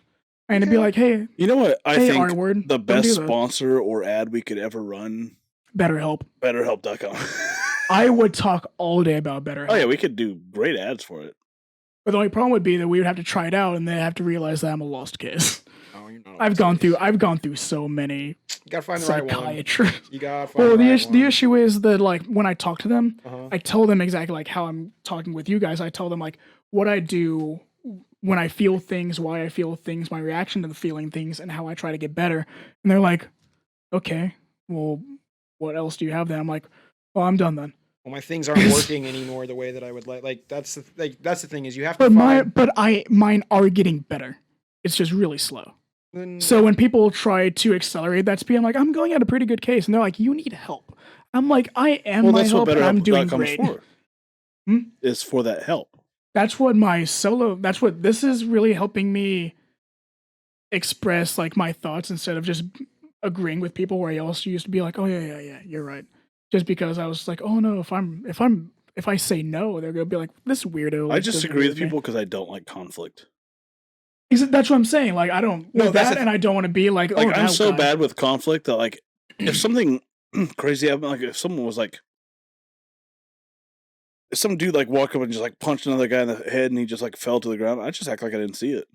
I need to be like, hey, You know what? I hey, think R-word, the don't do best that. sponsor or ad we could ever run, BetterHelp. BetterHelp.com. I would talk all day about BetterHelp. Oh yeah, we could do great ads for it. But the only problem would be that we would have to try it out, and they have to realize that I'm a lost case. Oh, you're not I've gone through so many You gotta find the right one. psychiatrists. You gotta find Well, the right the one. issue is that like when I talk to them, Uh-huh. I tell them exactly like how I'm talking with you guys. I tell them like what I do when I feel things, why I feel things, my reaction to the feeling things, and how I try to get better. And they're like, "Okay, well, what else do you have then?" I'm like, "Well, I'm done then." Well, my things aren't working anymore the way that I would like. Like that's the thing is you have to But find. mine are getting better. It's just really slow. Then- So when people try to accelerate that speed, I'm like, I'm going at a pretty good case, and they're like, "You need help." I'm like, "I am Well, my that's what help, and I'm doing BetterHelp.com is great." for. Hmm? Is for that help. That's what this is really helping me express like my thoughts instead of just agreeing with people where I also used to be like, "Oh yeah, you're right." Just because I was like, "Oh no, if I say no, they're gonna be like, this weirdo." I like, just doesn't agree with agree me." people because I don't like conflict. That's what I'm saying. Like I don't No, with that's that, the and I don't want to be like, Like "Oh, I'm that so guy." bad with conflict that like if something crazy happened, like if someone was like some dude like walk up and just like punch another guy in the head and he just like fell to the ground, I just act like I didn't see it.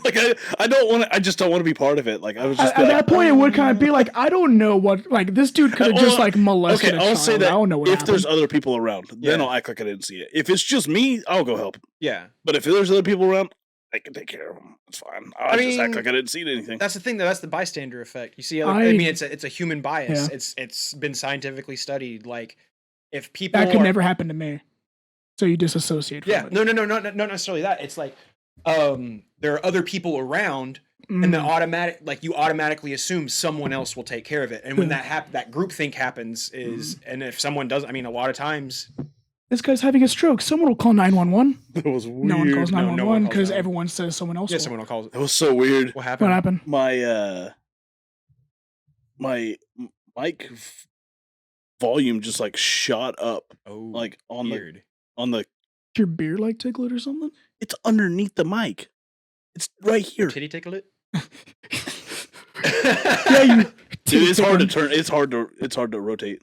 Like I don't want to. I just don't want to be part of it. Like I was just at that point, it would kind of be like, I don't know what. Like this dude could have just like molested okay, a I'll child. say that I don't know what if happened. there's other people around, then Yeah. I'll act like I didn't see it. If it's just me, I'll go help. Yeah. But if there's other people around, I can take care of them. It's fine. I'll just act mean, like I didn't see anything. That's the thing, though. That's the bystander effect. You see, I mean, it's a human bias. Yeah. It's been scientifically studied. Like, if people That could never happen to me. So you disassociate from yeah, it. no, not necessarily that. It's like, there are other people around, and then you automatically assume someone else will take care of it. And when that groupthink happens, and if someone does, I mean, a lot of times. This guy's having a stroke. Someone will call 911. That was weird. No one calls No, 911 no one calls because 911. everyone says someone else Yeah, will. someone will call. That was so weird. What happened? What happened? My mic volume just like shot up, Oh, like on weird. the. Your beard like tickled or something? It's underneath the mic. It's right here. Titty tickle it. Yeah, you. Dude, it's hard to turn. It's hard to rotate.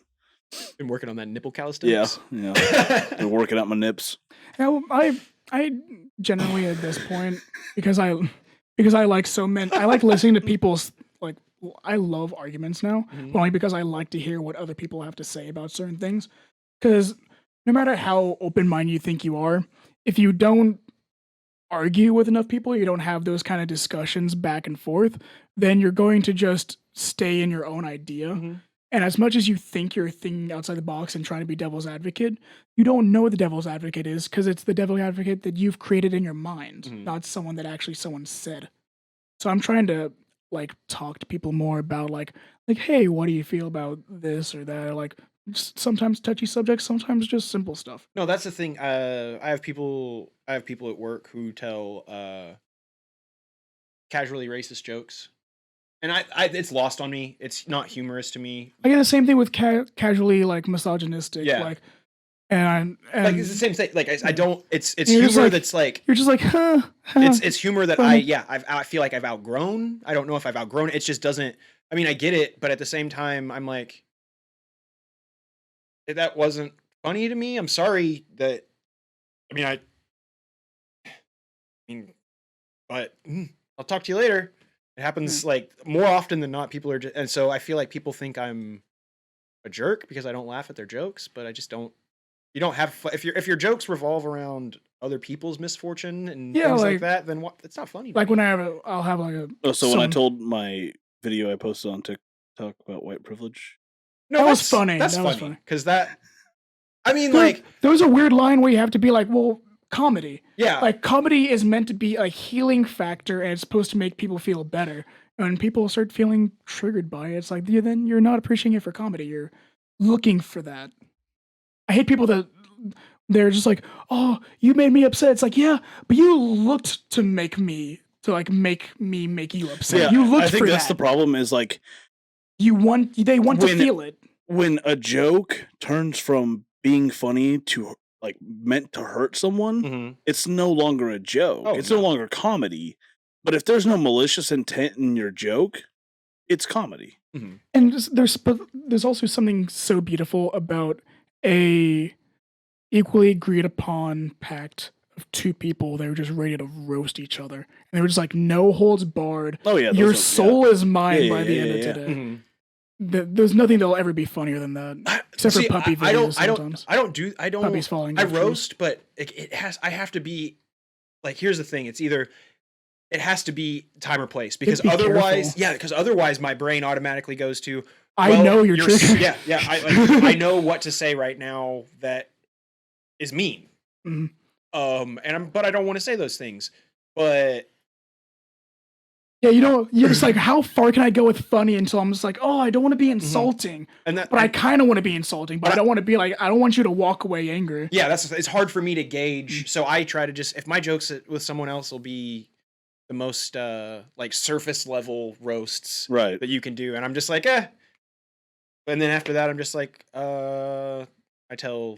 Been working on that nipple Yeah, calisthenics. yeah. Been working out my nips. I generally at this point because I like I like listening to people's like I love arguments now, but only because I like to hear what other people have to say about certain things. Because no matter how open-minded you think you are, if you don't argue with enough people, you don't have those kind of discussions back and forth, then you're going to just stay in your own idea. And as much as you think you're thinking outside the box and trying to be devil's advocate, you don't know what the devil's advocate is because it's the devil's advocate that you've created in your mind, not someone that actually someone said. So I'm trying to like talk to people more about like, hey, what do you feel about this or that? Or, like sometimes touchy subjects, sometimes just simple stuff. No, that's the thing. I have people at work who tell casually racist jokes, and I it's lost on me. It's not humorous to me. I get the same thing with casually like misogynistic, Yeah. like, and Like it's the same thing. Like I don't. It's You're just humor like- that's like you're just like, huh? it's humor that funny. I feel like I've outgrown. I don't know if I've outgrown it. It just doesn't. I mean, I get it, but at the same time, I'm like, that wasn't funny to me. I'm sorry that. I mean, but I'll talk to you later. It happens like more often than not. People are just, and so I feel like people think I'm a jerk because I don't laugh at their jokes, but I just don't. You don't have if your jokes revolve around other people's misfortune and things like that, then what? It's not funny. Like when I'll have like a. Oh, so when I some- told my video I posted on TikTok about white privilege, No, That was that's funny. That's That was funny funny. because that. I mean, There- like, there was a weird line where you have to be like, well, comedy. yeah, Like comedy is meant to be a healing factor and it's supposed to make people feel better. And when people start feeling triggered by it, it's like then you're not appreciating it for comedy. You're looking for that. I hate people that they're just like, oh, you made me upset. It's like, yeah, but you looked to make me make you upset. yeah, You looked I think for that's that. the problem. Is like They want to feel it. when a joke turns from being funny to like meant to hurt someone, Mhm. it's no longer a joke. Oh, It's no. no longer comedy. But if there's no malicious intent in your joke, it's comedy. And there's also something so beautiful about a equally agreed upon pact of two people that were just ready to roast each other, and they were just like no holds barred. Oh yeah, Your those are- soul is mine Yeah, by yeah, the yeah, end yeah, of yeah. today. Mhm. There's nothing that'll ever be funnier than that, except See, for puppy videos. I don't. Sometimes I don't. puppies falling. I off trees. roast, but it has. I have to be. Like, here's the thing. It's either. It has to be time or place because be otherwise, careful. yeah, because otherwise my brain automatically goes to. I well, know you're s- triggered. Yeah. I know what to say right now that is mean. Mhm. But I don't want to say those things. But Yeah, you're just like, how far can I go with funny until I'm just like, oh, I don't want to be insulting, and that. but I kind of want to be insulting, but I don't want to be like, I don't want you to walk away angry. Yeah, it's hard for me to gauge. So I try to just if my jokes with someone else will be the most like surface level roasts Right. that you can do, and I'm just like, eh. And then after that, I'm just like, I tell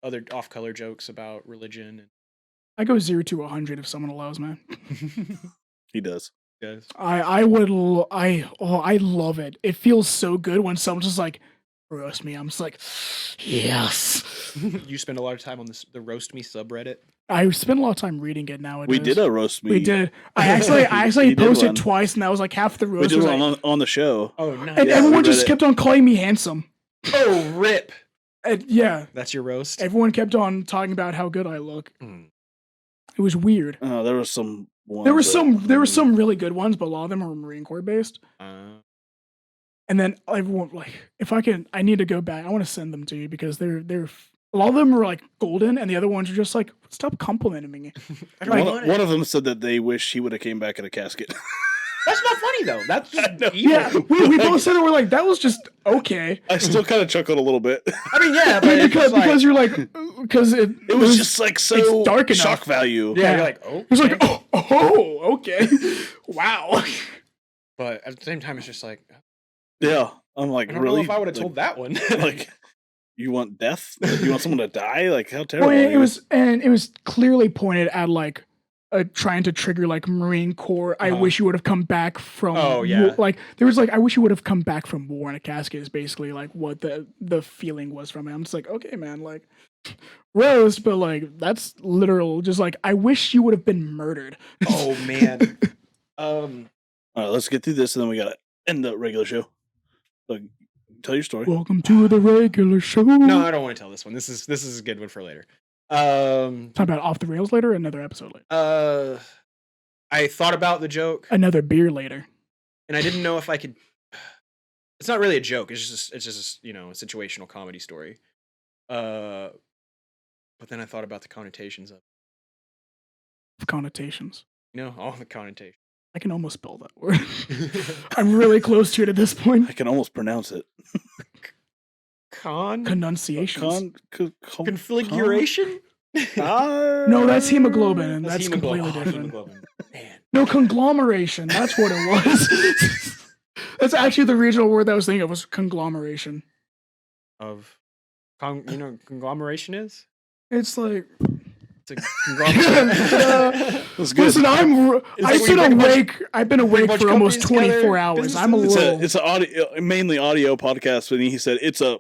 other off-color jokes about religion. I go 0 to 100 if someone allows me. He does. Guys, I love it. It feels so good when someone's just like, roast me. I'm just like, yes. You spend a lot of time on the roast me subreddit. I spend a lot of time reading it nowadays. We did a roast me. We did. I actually You did posted one. twice, and that was like half the We roast. did Was one like, on the show. Oh, nice. and Yeah, everyone we just read it. kept on calling me handsome. Oh, rip. And yeah, That's your roast. everyone kept on talking about how good I look. Mm. It was weird. There was some. There were some really good ones, but a lot of them were Marine Corps based. And then everyone like, if I need to go back. I want to send them to you because they're a lot of them were like golden, and the other ones are just like, stop complimenting me. I don't want it. One of them said that they wish he would have came back in a casket. That's not funny though. That's just evil. Yeah, we both said it. We're like, that was just okay. I still kind of chuckled a little bit. I mean, yeah, but because you're like, because it was just like so it's dark enough. shock value. yeah, you're like, oh. It was like, oh, okay, wow. But at the same time, it's just like, Yeah, I'm like, I don't really? know if I would have Like- told that one. Like, you want death? You want someone to die? Like, how Well, terrible? are it you? was clearly pointed at like trying to trigger like Marine Corps. I Uh-huh. wish you would have come back from. Oh, yeah. Like there was like, I wish you would have come back from war in a casket. Is basically like what the feeling was from it. I'm just like, okay, man, like roast, but like that's literal. Just like, I wish you would have been murdered. Oh man. All right, let's get through this, and then we gotta end the regular show. Like, tell your story. Welcome to the regular show. No, I don't want to tell this one. This is a good one for later. Talk about off the rails later. Another episode later. I thought about the joke, Another beer later. and I didn't know if I could. It's not really a joke. It's just a situational comedy story. But then I thought about the connotations of Connotations. all the connotations. I can almost spell that word. I'm really close to it at this point. I can almost pronounce it. Connunciations. Configuration. No, that's hemoglobin, and that's hemoglobin. completely different. Hemoglobin. Man. No, conglomeration. That's what it was. That's actually the regional word that I was thinking of, was conglomeration. Of conglomeration is? It's like, It's a conglomeration. That's good. listen, I've like been when you bring awake. I've been awake bunch for of almost companies 24 together, hours. I'm a businesses. little. It's an audio, mainly audio podcast. When he said it's a,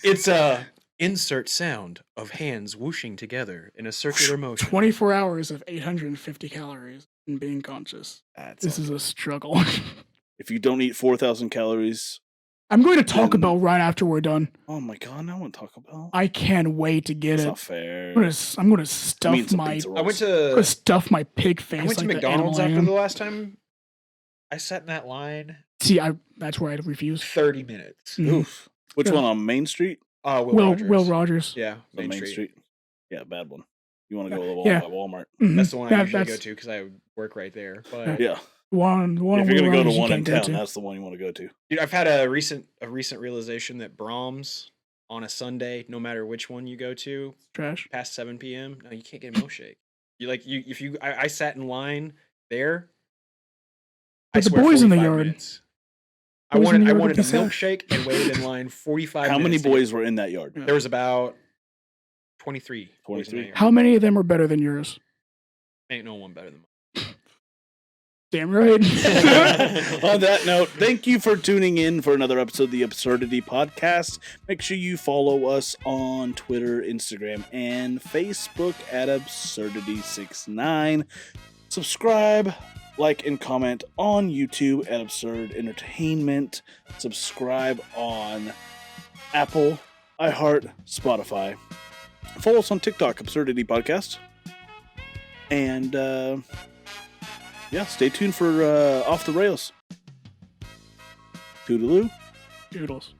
It's a insert sound of hands whooshing together in a circular motion. 24 hours of 850 calories and being conscious. This is a struggle. if you don't eat 4,000 calories. I'm going to Taco Then- Bell right after we're done. Oh my god! Now I want Taco Bell. I can't wait to get That's it. not fair. I'm gonna stuff Means a my pizza I roll. went I'm gonna to stuff my pig face. I went to like the McDonald's animal I after am. the last time. I sat in that line See, that's where I refuse. 30 minutes. Mhm. Oof. Which Yeah. one on Main Street? Will Rogers. Yeah, The Main Street. Yeah, bad one. You want to go to the Yeah. Walmart? Mhm. That's the one I Yeah, usually go that's to because I work right there. But Yeah. One If of you're Will gonna go to Rogers you one in can't go town, to. that's the one you want to go to. dude, I've had a recent realization that Brahms on a Sunday, no matter which one you go to, Trash. past 7 p.m., no, you can't get a milkshake. I sat in line there. But the boys in the 45 yard. minutes. I Boys in the wanted yard a would be sad. milkshake and waited in line 45 How many minutes. to get- boys were in that yard? There was about 23. boys in 23. that yard. How many of them are better than yours? Ain't no one better than mine. Damn right. On that note, thank you for tuning in for another episode of the Absurdity Podcast. Make sure you follow us on Twitter, Instagram, and Facebook at Absurdity69. Subscribe, like, and comment on YouTube at Absurd Entertainment. Subscribe on Apple, iHeart, Spotify. Follow us on TikTok, Absurdity Podcast. And, yeah, stay tuned for Off the Rails. Toodaloo. Doodles.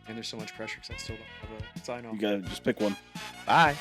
And there's so much pressure because I still don't have a sign off. You gotta just pick one. Bye.